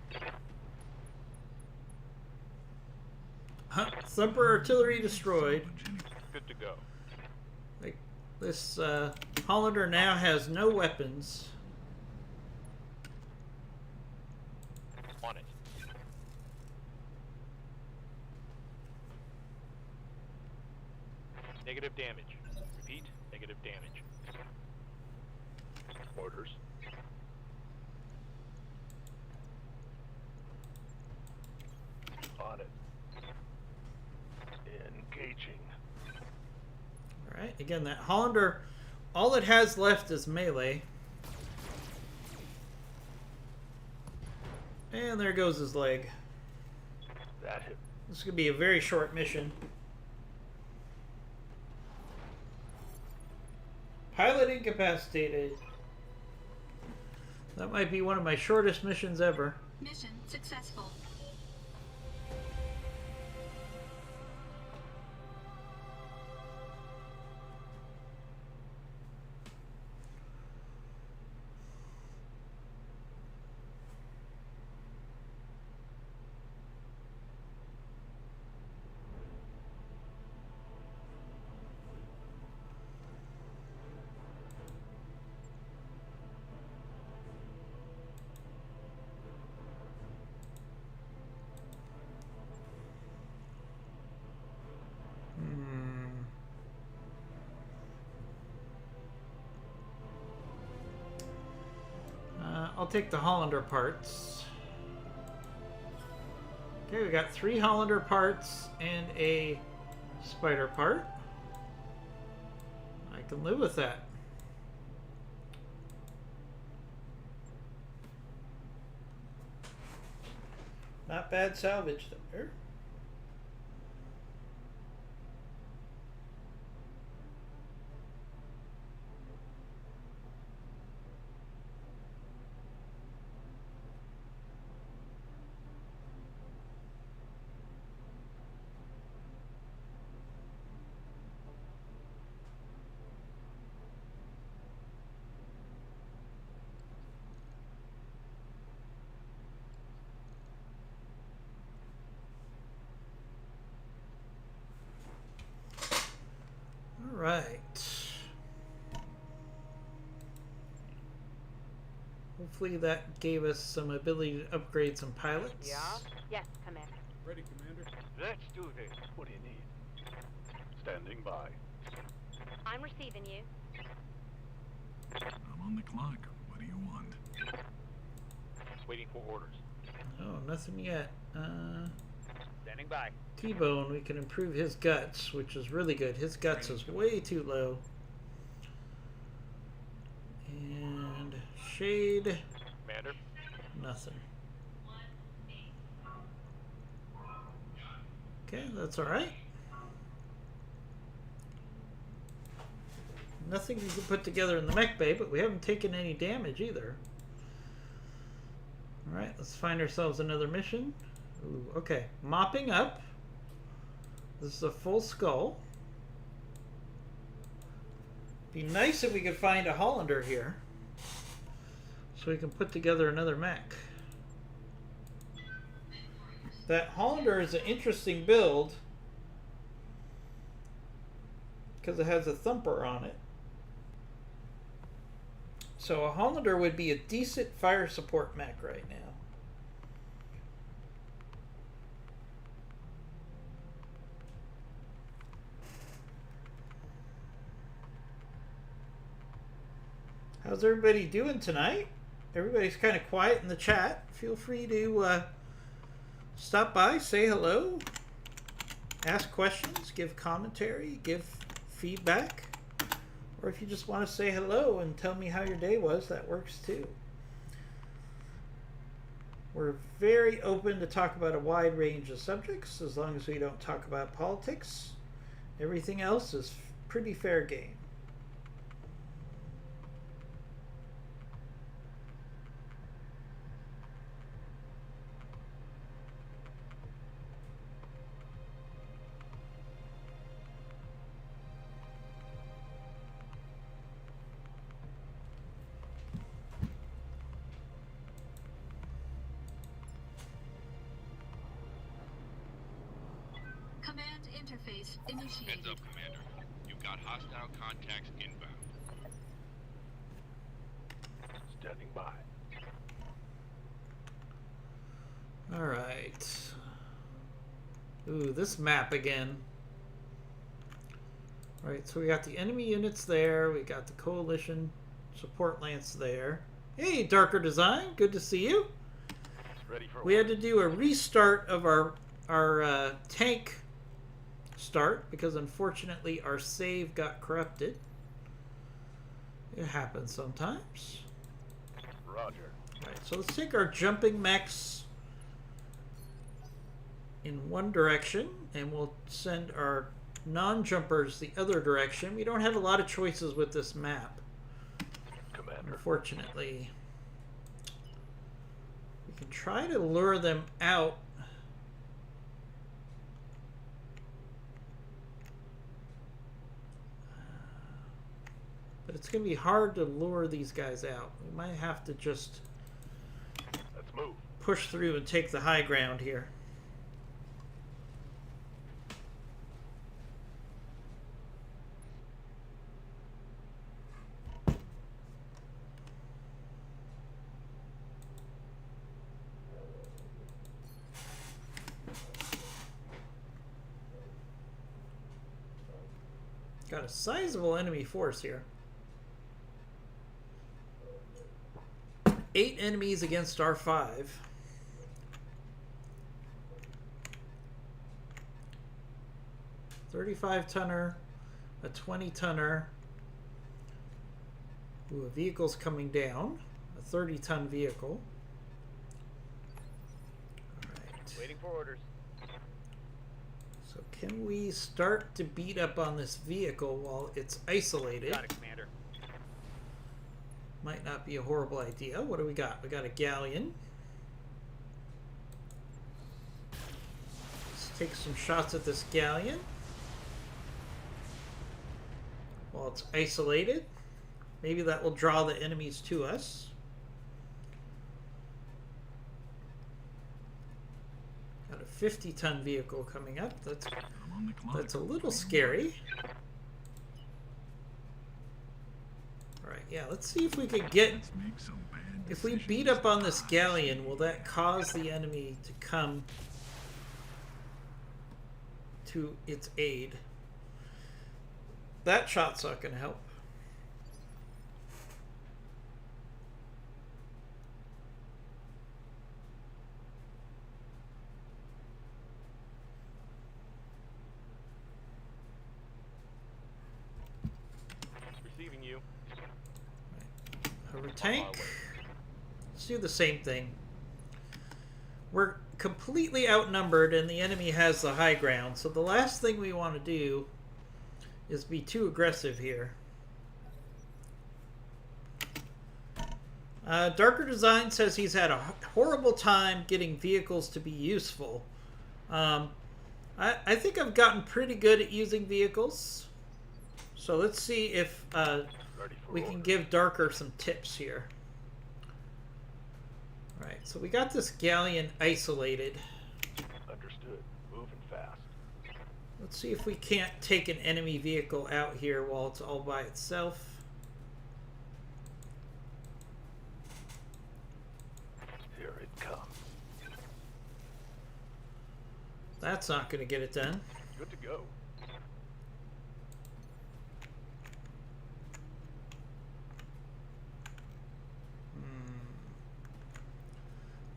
Huh, Thumper artillery destroyed. Salvage anyway. Good to go. Like, this Hollander now has no weapons. On it. Negative damage. Repeat, negative damage. Orders. On it. Engaging. Alright, again, that Hollander, all it has left is melee. And there goes his leg. That hit. This is going to be a very short mission. Pilot incapacitated. That might be one of my shortest missions ever. Mission successful. I'll take the Hollander parts. Okay, we got 3 Hollander parts and a spider part. I can live with that. Not bad salvage there. Right. Hopefully that gave us some ability to upgrade some pilots. Yeah? Yes, Commander. Ready, Commander. Let's do this. What do you need? Standing by. I'm receiving you. I'm on the clock. What do you want? Waiting for orders. Oh, nothing yet. Standing by. T-Bone, we can improve his guts, which is really good. His guts is way too low. And Shade, Commander, nothing. Okay, that's alright. Nothing you can put together in the mech bay, but we haven't taken any damage either. Alright, let's find ourselves another mission. Ooh, okay, mopping up. This is a full skull. Be nice if we could find a Hollander here, so we can put together another mech. That Hollander is an interesting build because it has a thumper on it. So a Hollander would be a decent fire support mech right now. How's everybody doing tonight? Everybody's kind of quiet in the chat. Feel free to stop by, say hello, ask questions, give commentary, give feedback. Or if you just want to say hello and tell me how your day was, that works too. We're very open to talk about a wide range of subjects, as long as we don't talk about politics. Everything else is pretty fair game. Command interface initiated. Heads up, Commander. You've got hostile contacts inbound. standing by. Alright. Ooh, this map again. Alright, so we got the enemy units there. We got the coalition support lance there. Hey, Darker Design. Good to see you. Ready for We had to do a restart of our tank start because unfortunately our save got corrupted. It happens sometimes. Roger. Alright, so let's take our jumping mechs in one direction and we'll send our non-jumpers the other direction. We don't have a lot of choices with this map, Commander. unfortunately. We can try to lure them out. But it's going to be hard to lure these guys out. We might have to just Let's move. push through and take the high ground here. Got a sizable enemy force here. 8 enemies against our 5. $35-tonner, a 20-tonner. Ooh, a vehicle's coming down. A 30-ton vehicle. Alright. Waiting for orders. So can we start to beat up on this vehicle while it's isolated? Got it, Commander. Might not be a horrible idea. What do we got? We got a galleon. Let's take some shots at this galleon while it's isolated. Maybe that will draw the enemies to us. Got a 50-ton vehicle coming up. That's a little scary. Alright, yeah, let's see if we could get... If we beat up on this galleon, will that cause the enemy to come to its aid? that shot's not going to help. Receiving you. Hover On tank. my way. Let's do the same thing. We're completely outnumbered and the enemy has the high ground. So the last thing we want to do is be too aggressive here. Darker Design says he's had a horrible time getting vehicles to be useful. I think I've gotten pretty good at using vehicles. So let's see if Ready for we can orders. give Darker some tips here. Alright, so we got this galleon isolated. Understood. Moving fast. Let's see if we can't take an enemy vehicle out here while it's all by itself. Here it comes. That's not going to get it done. Good to go.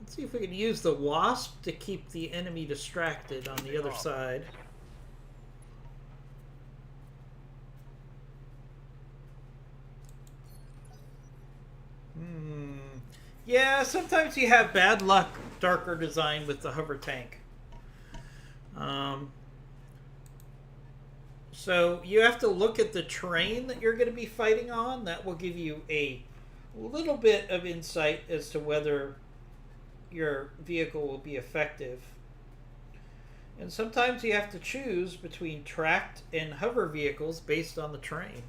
Let's see if we can use the Wasp to keep the enemy distracted on the other side. Yeah, sometimes you have bad luck, Darker Design, with the hover tank. So you have to look at the terrain that you're going to be fighting on. That will give you a little bit of insight as to whether your vehicle will be effective. And sometimes you have to choose between tracked and hover vehicles based on the terrain.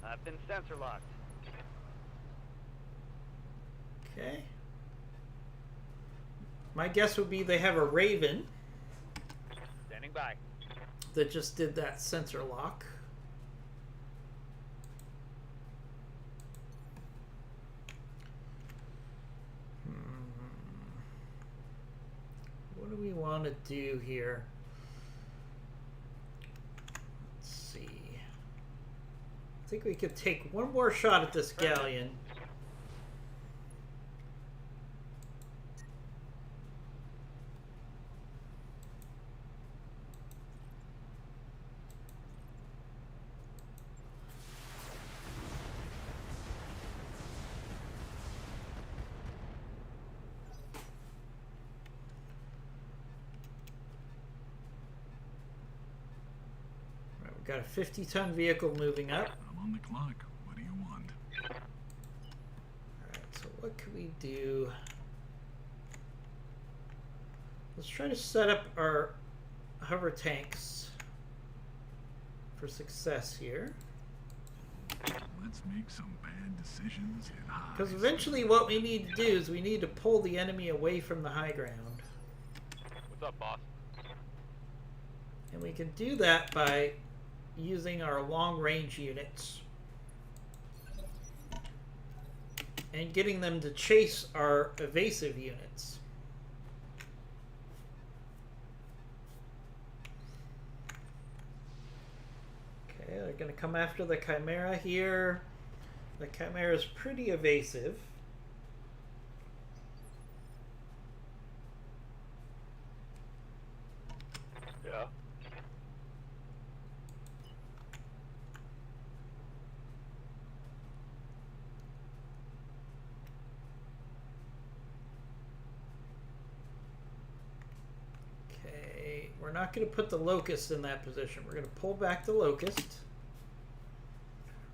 I've been sensor locked. Okay. My guess would be they have a Raven Standing by. that just did that sensor lock. What do we want to do here? Let's see. I think we could take one more shot at this galleon. Got a 50-ton vehicle moving up. I'm on the clock. What do you want? Alright, so what can we do? Let's try to set up our hover tanks for success here. Let's make some bad decisions in high Because eventually what we need to do is we need to pull the enemy away from the high ground. What's up, boss? And we can do that by using our long-range units and getting them to chase our evasive units. Okay, they're going to come after the Chimera here. The Chimera is pretty evasive. Yeah. Okay, we're not going to put the Locust in that position. We're going to pull back the Locust.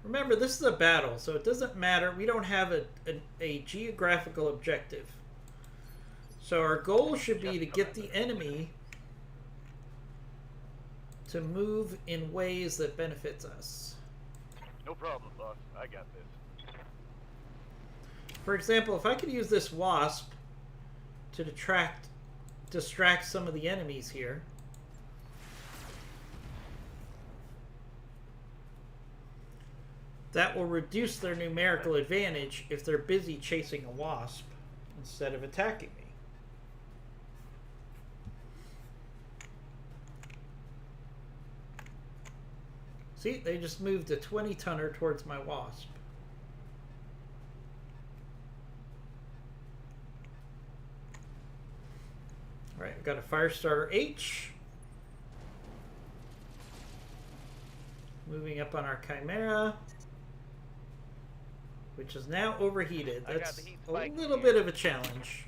Remember, this is a battle, so it doesn't matter. We don't have a geographical objective. So our goal should be to get the enemy to move in ways that benefits us. No problem, boss. I got this. For example, if I could use this Wasp to distract some of the enemies here. That will reduce their numerical advantage if they're busy chasing a Wasp instead of attacking me. See, they just moved a 20-tonner towards my Wasp. Alright, we've got a Firestarter H. Moving up on our Chimera, which is now overheated. I got That's the heat a spike little here. bit of a challenge.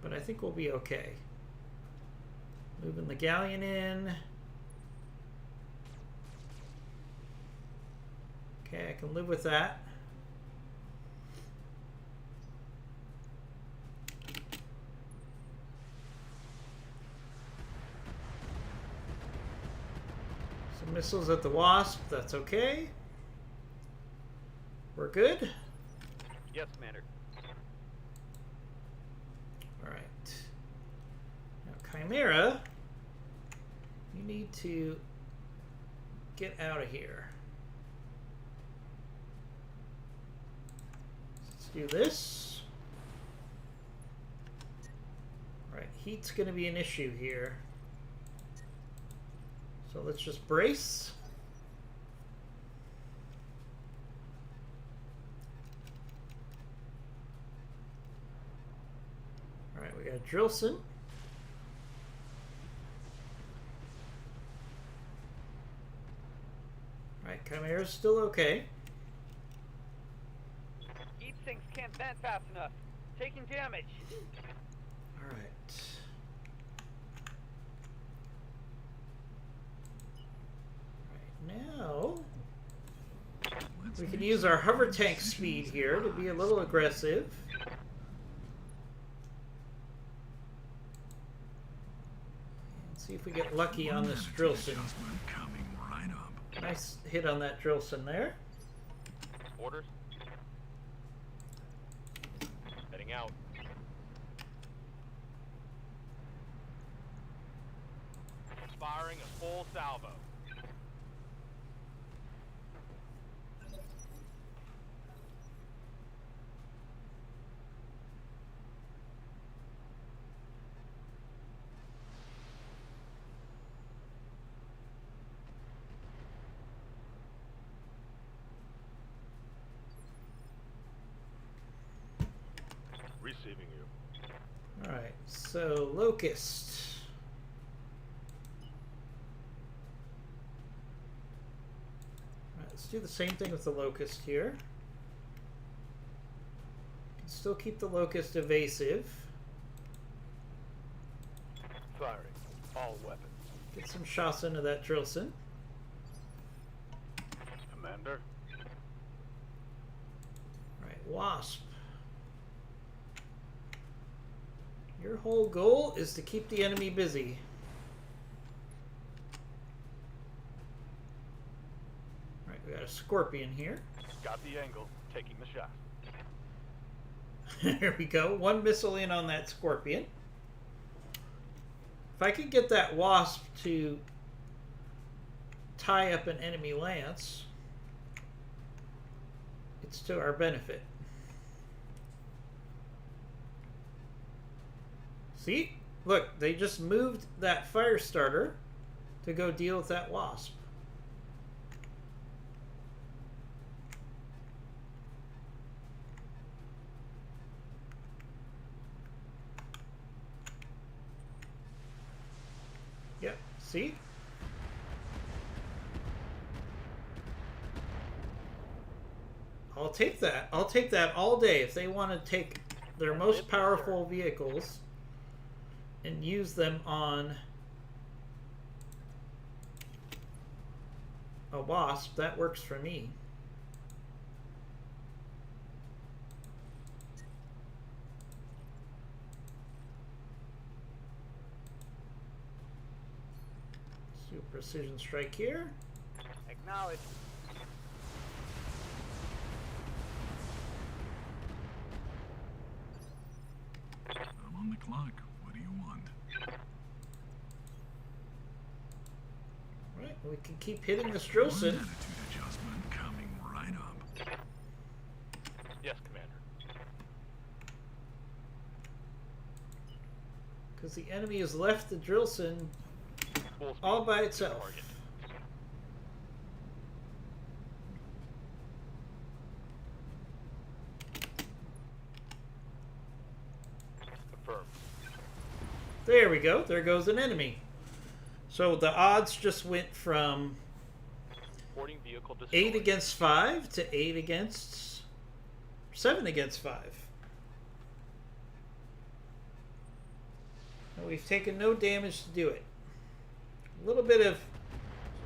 But I think we'll be okay. Moving the Galleon in. Okay, I can live with that. Some missiles at the Wasp, that's okay. We're good. Yes, Commander. Alright. Now, Chimera, you need to get out of here. Let's do this. Alright, heat's going to be an issue here. So let's just brace. Alright, we got Drillson. Alright, Chimera's still okay. Heat sinks can't vent fast enough. Taking damage. Alright. Now, Let's we can make use some our hover hard tank decisions speed in here to our be a lives. little aggressive. And see if we get lucky on this Attitude Drillson. adjustment coming right up. Nice hit on that Drillson there. Orders. Heading out. Firing a full salvo. Receiving you. Alright, so Locust. Alright, let's do the same thing with the Locust here. Can still keep the Locust evasive. Firing all weapons. Get some shots into that Drillson. Commander. Alright, Wasp. Your whole goal is to keep the enemy busy. Alright, we got a Scorpion here. Got the angle. Taking the shot. There we go. One missile in on that Scorpion. If I could get that Wasp to tie up an enemy lance, it's to our benefit. See? Look, they just moved that Firestarter to go deal with that Wasp. Yep, see? I'll take that. I'll take that all day if they want to take their most powerful vehicles and use them on a Wasp. That works for me. Let's do a precision strike here. Acknowledge. I'm on the clock. What do you want? Right, we can keep hitting this One Drillson. attitude adjustment coming right up. Yes, Commander. Because the enemy has left the Drillson Full speed. all by itself. Target. There we go. There goes an enemy. So the odds just went from Boarding vehicle destroyed. 8 against 5 to 8 against 7 against 5. And we've taken no damage to do it. A little bit of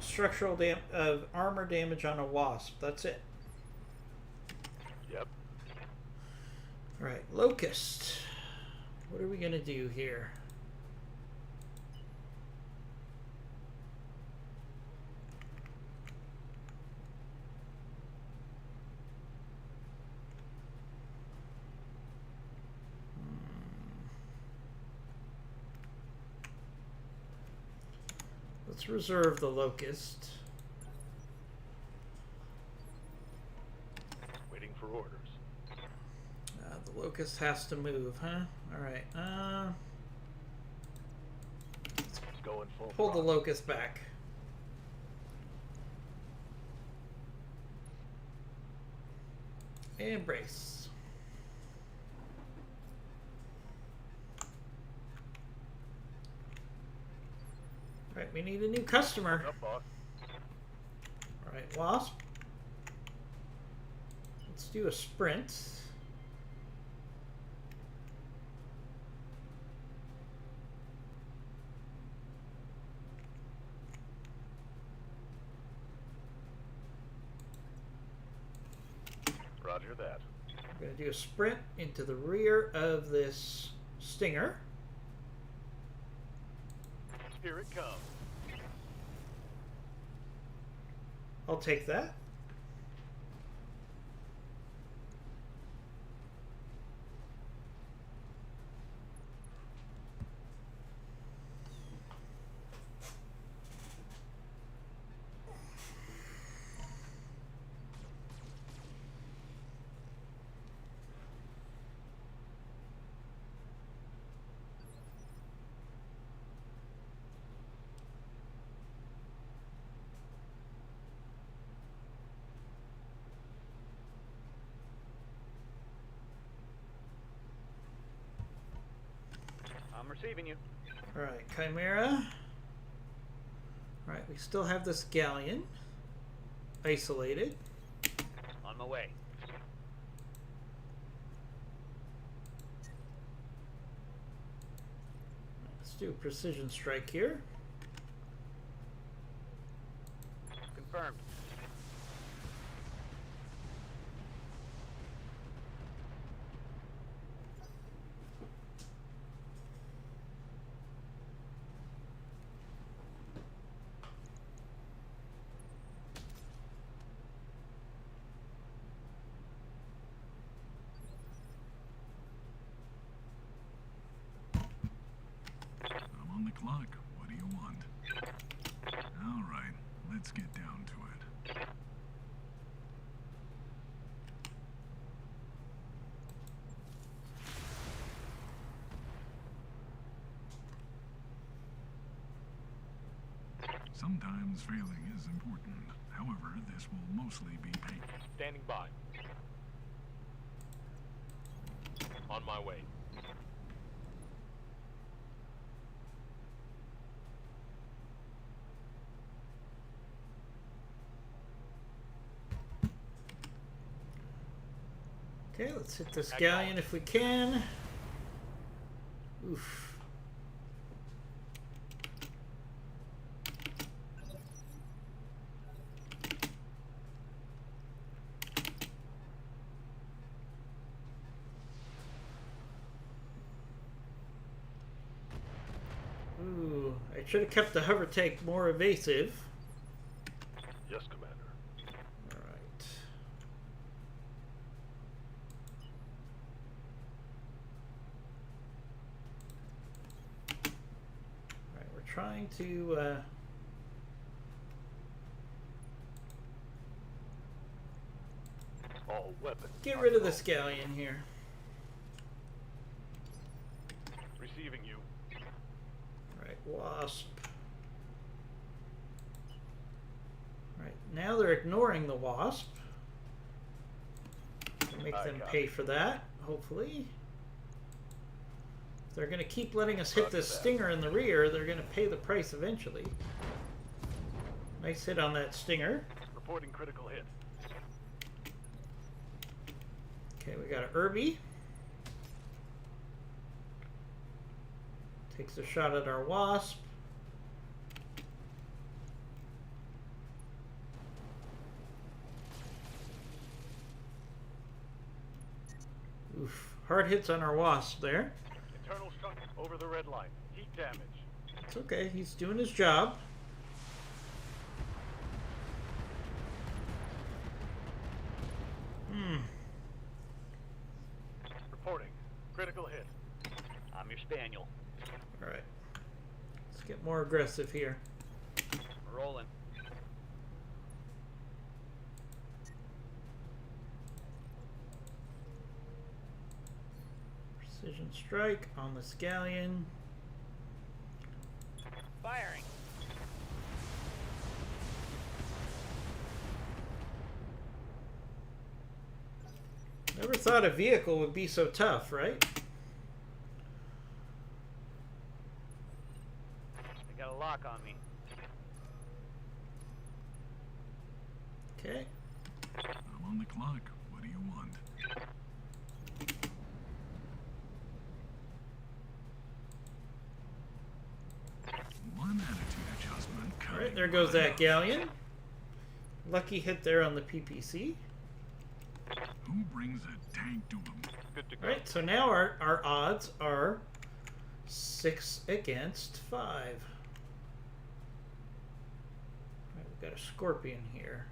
structural armor damage on a wasp. That's it. Yep. All right, Locust. What are we gonna do here? Let's reserve the Locust. Waiting for orders. The Locust has to move, huh? Alright, It's going full pull the throttle. Locust back. And brace. Alright, we need a new customer. Up, boss. Alright, Wasp. Let's do a sprint. Roger that. We're going to do a sprint into the rear of this Stinger. Here it comes. I'll take that. I'm receiving you. Alright, Chimera. Alright, we still have this galleon isolated. On my way. Let's do a precision strike here. Confirmed. I'm on the clock. What do you want? All right, let's get down to it. Sometimes failing is important. However, this will mostly be painful. Standing by. On my way. Okay, let's hit this galleon if we can. Oof. Ooh, I should have kept the hover tank more evasive. Yes, Commander. Alright. Alright, we're trying to All weapons. get are rid of the low. scallion here. Receiving you. Alright, Wasp. Alright, now they're ignoring the Wasp. We'll make I them got pay it. for that, hopefully. they're going to keep letting us hit Roger this that. Stinger in the rear. They're going to pay the price eventually. Nice hit on that Stinger. Reporting critical hit. Okay, we got an Irby. Takes a shot at our Wasp. Oof. Hard hits on our Wasp there. Internal structure over the red line. Heat damage. It's okay. He's doing his job. Reporting critical hit. I'm your spaniel. All right. Let's get more aggressive here. We're rolling. Precision strike on the Scallion. Firing. Never thought a vehicle would be so tough, right? They got a lock on me. Okay. I'm on the clock. What do you want? One attitude adjustment. All right, there goes that Galleon. Lucky hit there on the PPC. Who brings a tank to him? Good to All go. right, so now our odds are 6 against 5. All right, we've got a Scorpion here.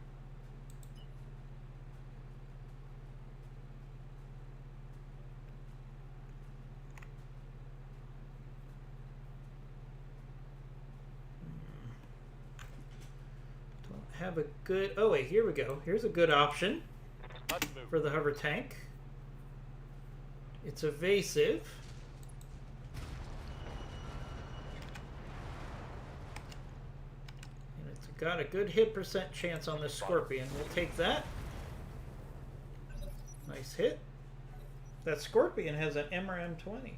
Don't have a good... Oh, wait, here we go. Here's a good option Let's move. for the hover tank. It's evasive. And it's got a good hit percent chance on this Scorpion. We'll take that. Nice hit. That Scorpion has an MRM-20.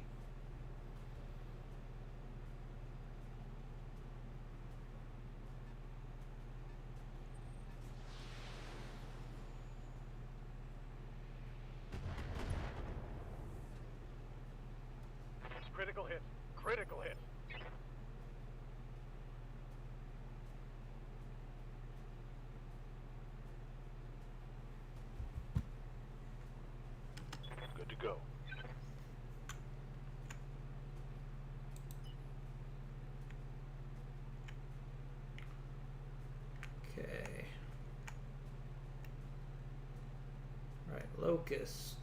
Critical hit. Critical hit. Good to go. Okay. Right, Locust.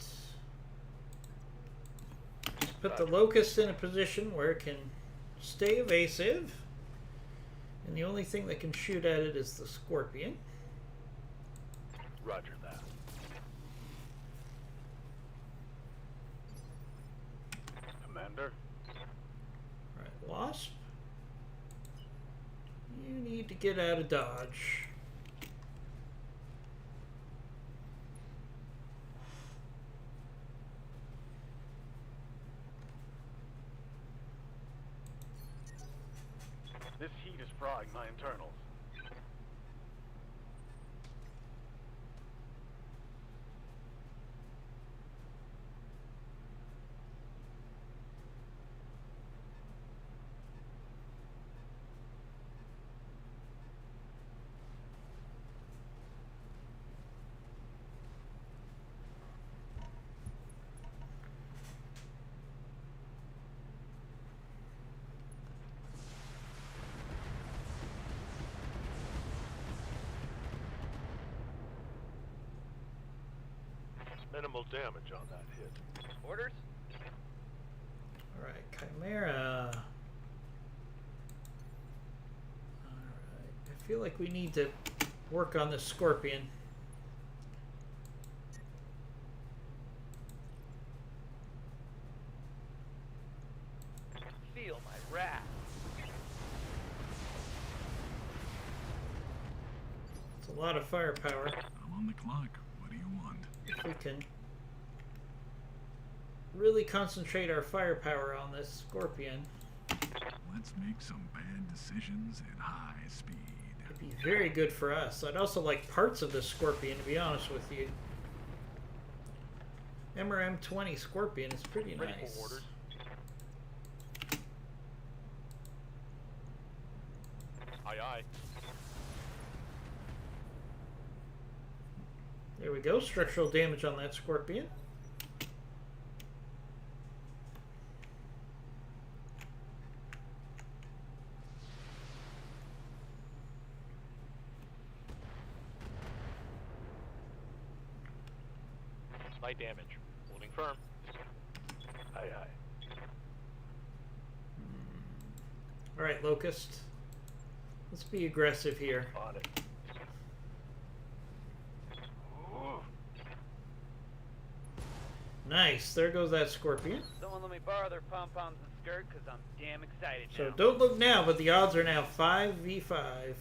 Put the Locust in a position where it can stay evasive. And the only thing that can shoot at it is the Scorpion. Roger that. Commander. Right, Wasp. You need to get out of dodge. This heat is frying my internals. Minimal damage on that hit. Orders? Alright, Chimera. Alright, I feel like we need to work on this Scorpion. Feel my wrath. It's a lot of firepower. I'm on the clock. What do you want? If we can really concentrate our firepower on this Scorpion. Let's make some bad decisions at high speed. It'd be very good for us. I'd also like parts of this Scorpion, to be honest with you. MRM-20 Scorpion is pretty Ready nice. for orders. Aye, aye. There we go. Structural damage on that Scorpion. Light damage. Holding firm. Aye, aye. Alright, Locust. Let's be aggressive here. On it. Ooh. Nice. There goes that Scorpion. Someone let me borrow their pom-poms and skirt, because I'm damn excited So now. don't look now, but the odds are now 5v5.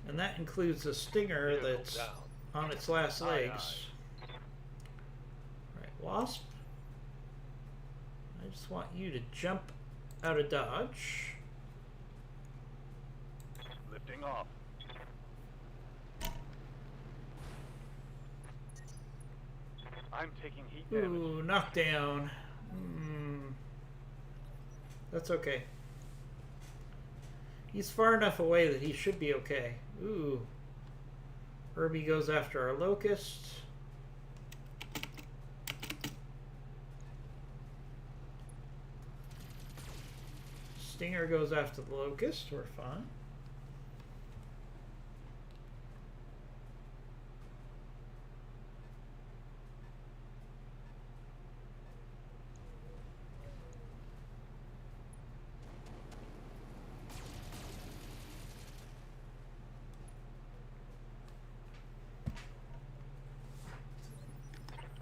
And that includes the Stinger Vehicle that's down. on its last Aye, legs. Alright, Wasp. I just want you to jump out of dodge. Lifting off. I'm taking heat damage. Ooh, knockdown. That's okay. He's far enough away that he should be okay. Ooh. Herbie goes after our Locust. Stinger goes after the Locust. We're fine.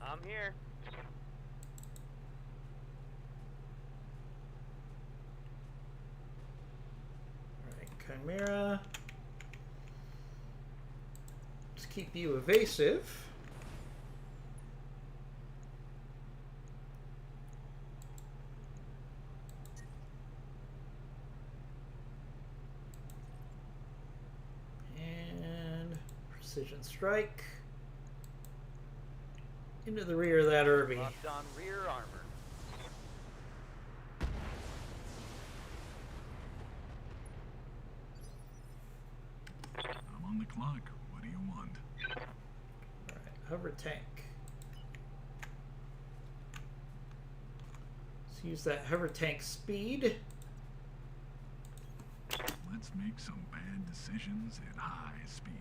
I'm here. Alright, Chimera. Just keep you evasive. And precision strike. Into the rear of that Herbie. Locked on rear armor. I'm on the clock. What do you want? Alright, hover tank. Let's use that hover tank speed. Let's make some bad decisions at high speed.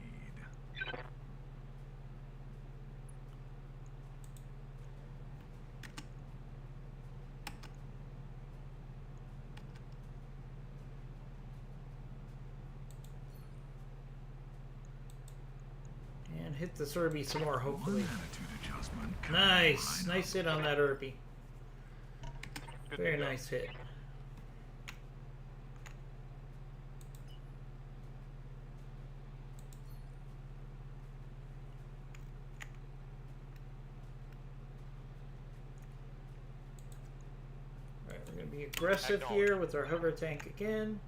And hit the Herbie some more, hopefully. One attitude adjustment. coming Nice. right Nice up. hit on that Herbie. Good to Very go. nice hit. Alright, we're going to be aggressive Acknowledge. here with our hover tank again.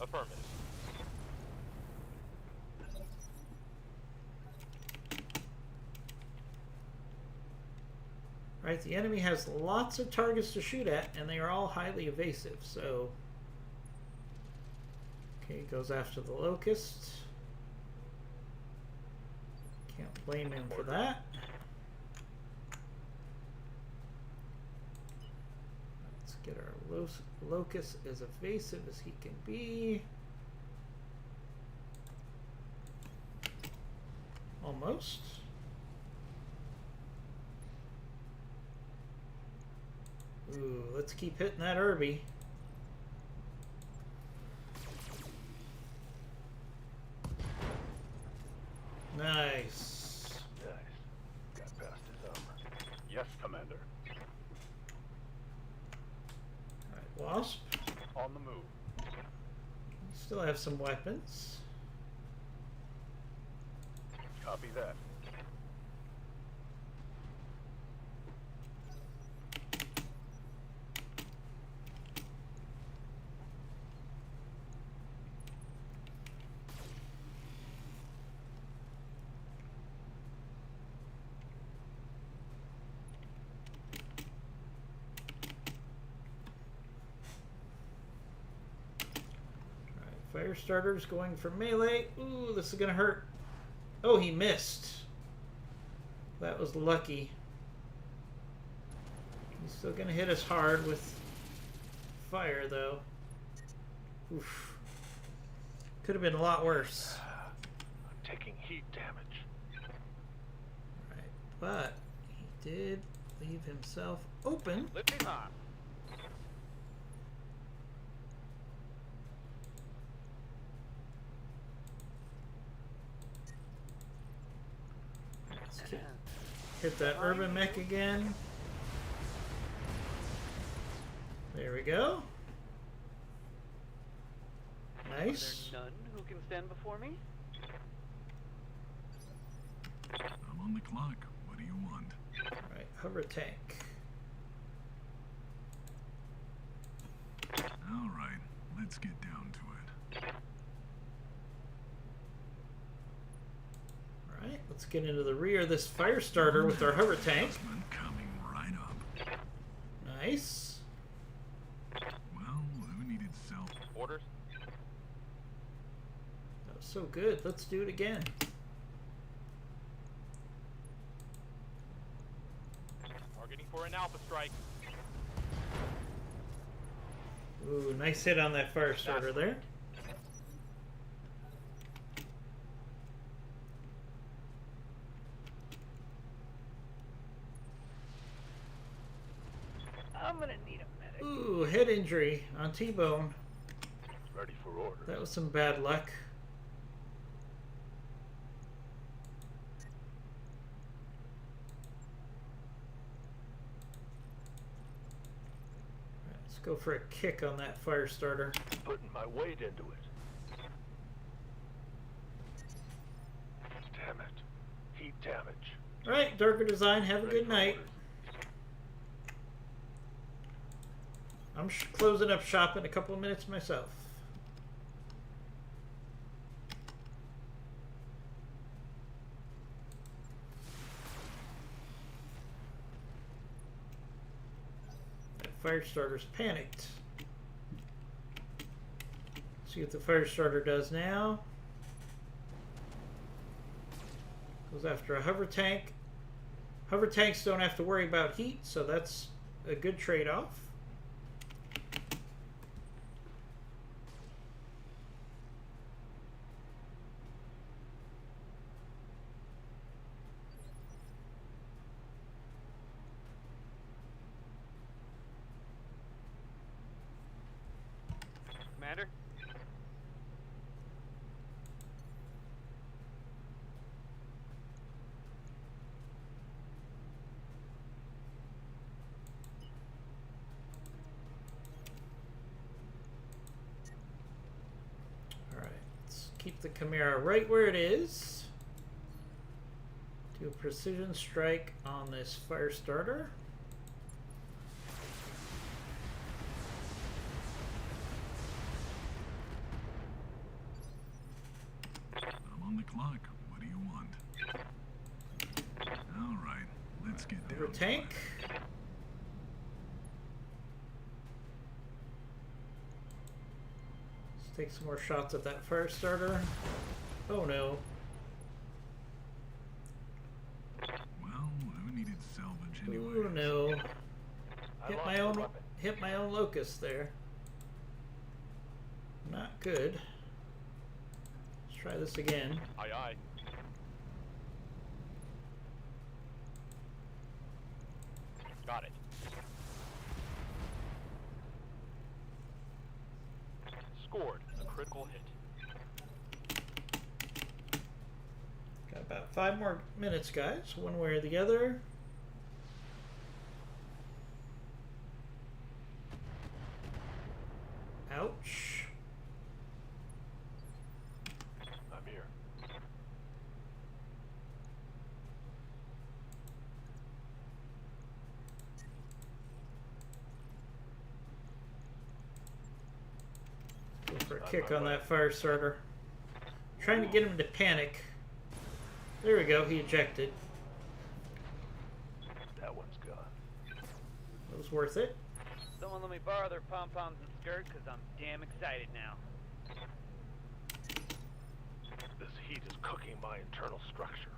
Affirmative. Right, the enemy has lots of targets to shoot at, and they are all highly evasive, so... Okay, goes after the Locust. Can't blame him for that. Let's get our Locust as evasive as he can be. Almost. Ooh, let's keep hitting that Herbie. Nice. Nice. Got past his armor. Yes, Commander. Wasp. On the move. Still have some weapons. Copy that. Fire starter's going for melee. Ooh, this is gonna hurt. Oh, he missed. That was lucky. He's still gonna hit us hard with fire, though. Oof. Could have been a lot worse. I'm taking heat damage. Right, but he did leave himself open. Lifting on. Hit that urban mech again. There we go. Nice. Are there none who can stand before me? I'm on the clock. What do you want? Right, hover tank. All right, let's get down to it. Right, let's get into the rear of this fire starter with our hover tank. Coming right up. Nice. Well, who needed self? Orders? That was so good. Let's do it again. Targeting for an alpha strike. Ooh, nice hit on that fire starter there. I'm gonna need a medic. Ooh, head injury on T-Bone. Ready for orders. That was some bad luck. Right, let's go for a kick on that fire starter. Putting my weight into it. Damn it. Heat damage. All right, Darker Design, have a Ready good for night. orders. I'm closing up shop in a couple of minutes myself. That fire starter's panicked. See what the fire starter does now. Goes after a hover tank. Hover tanks don't have to worry about heat, so that's a good trade-off. Commander? Alright, let's keep the Chimera right where it is. Do a precision strike on this fire starter. I'm on the clock. What do you want? All right, let's get down Hover to tank. it. Let's take some more shots at that fire starter. Oh no. Well, who needed salvage anyway? Oh no. I Hit lost my the own weapon. hit my own locust there. Not good. Let's try this again. Aye, aye. Got it. Scored. A critical hit. Got about 5 more minutes, guys, one way or the other. Ouch. I'm here. Go for a kick on that fire starter. Trying to get him to panic. There we go, he ejected. That one's gone. That was worth it. Someone let me borrow their pom-poms and skirt, because I'm damn excited now. This heat is cooking my internal structure.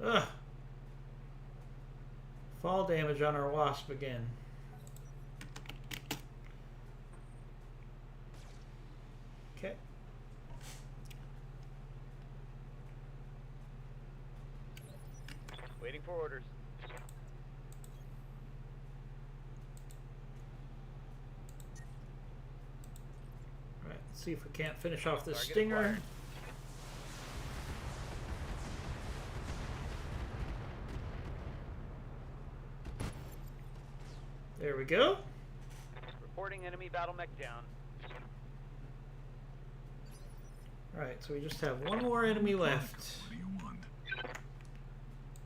Ugh. Fall damage on our wasp again. Okay. Waiting for orders. Alright, let's see if we can't finish off this Target stinger. acquired. There we go. Reporting enemy battle mech down. Alright, so we just have one more enemy left. What do you want?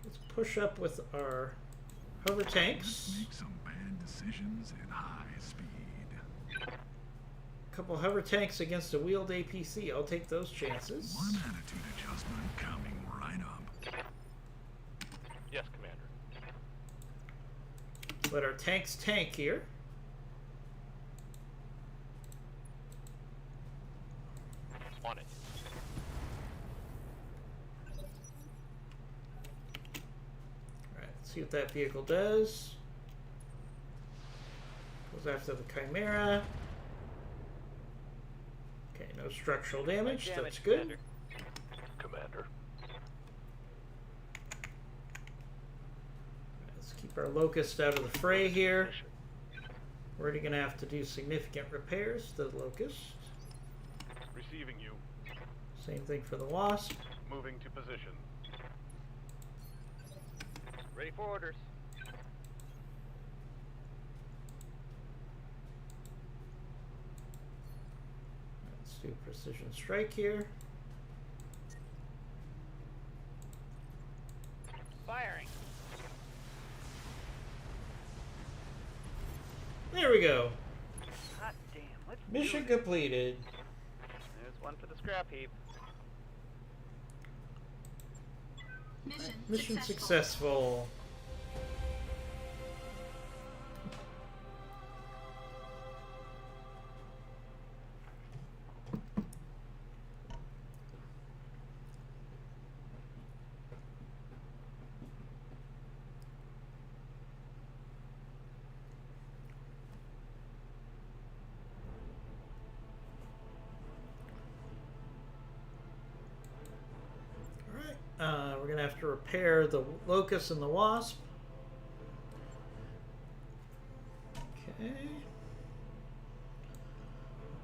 Let's push up with our hover tanks. Make some bad decisions at high speed. A couple hover tanks against a wheeled APC. I'll take those chances. One attitude adjustment coming right up. Yes, Commander. Let our tanks tank here. On it. Alright, let's see what that vehicle does. Goes after the Chimera. Okay, no structural damage. That's good. Commander. Commander. Let's keep our Locust out of the fray here. We're already going to have to do significant repairs to the Locust. Receiving you. Same thing for the Wasp. Moving to position. Ready for orders. Let's do precision strike here. Firing. There we go. Hot damn. Let's Mission do it. completed. There's one for the scrap heap. Mission successful. We're going to have to repair the Locust and the Wasp. Okay.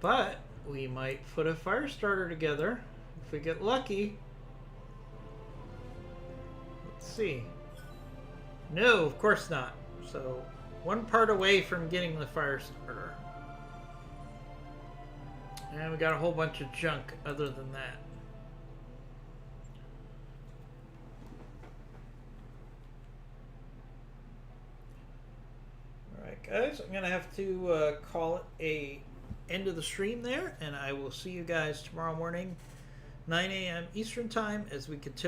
But we might put a fire starter together if we get lucky. Let's see. No, of course not. So, one part away from getting the fire starter. And we got a whole bunch of junk other than that. Guys, I'm gonna have to call it a end of the stream there, and I will see you guys tomorrow morning, 9 a.m. Eastern time, as we continue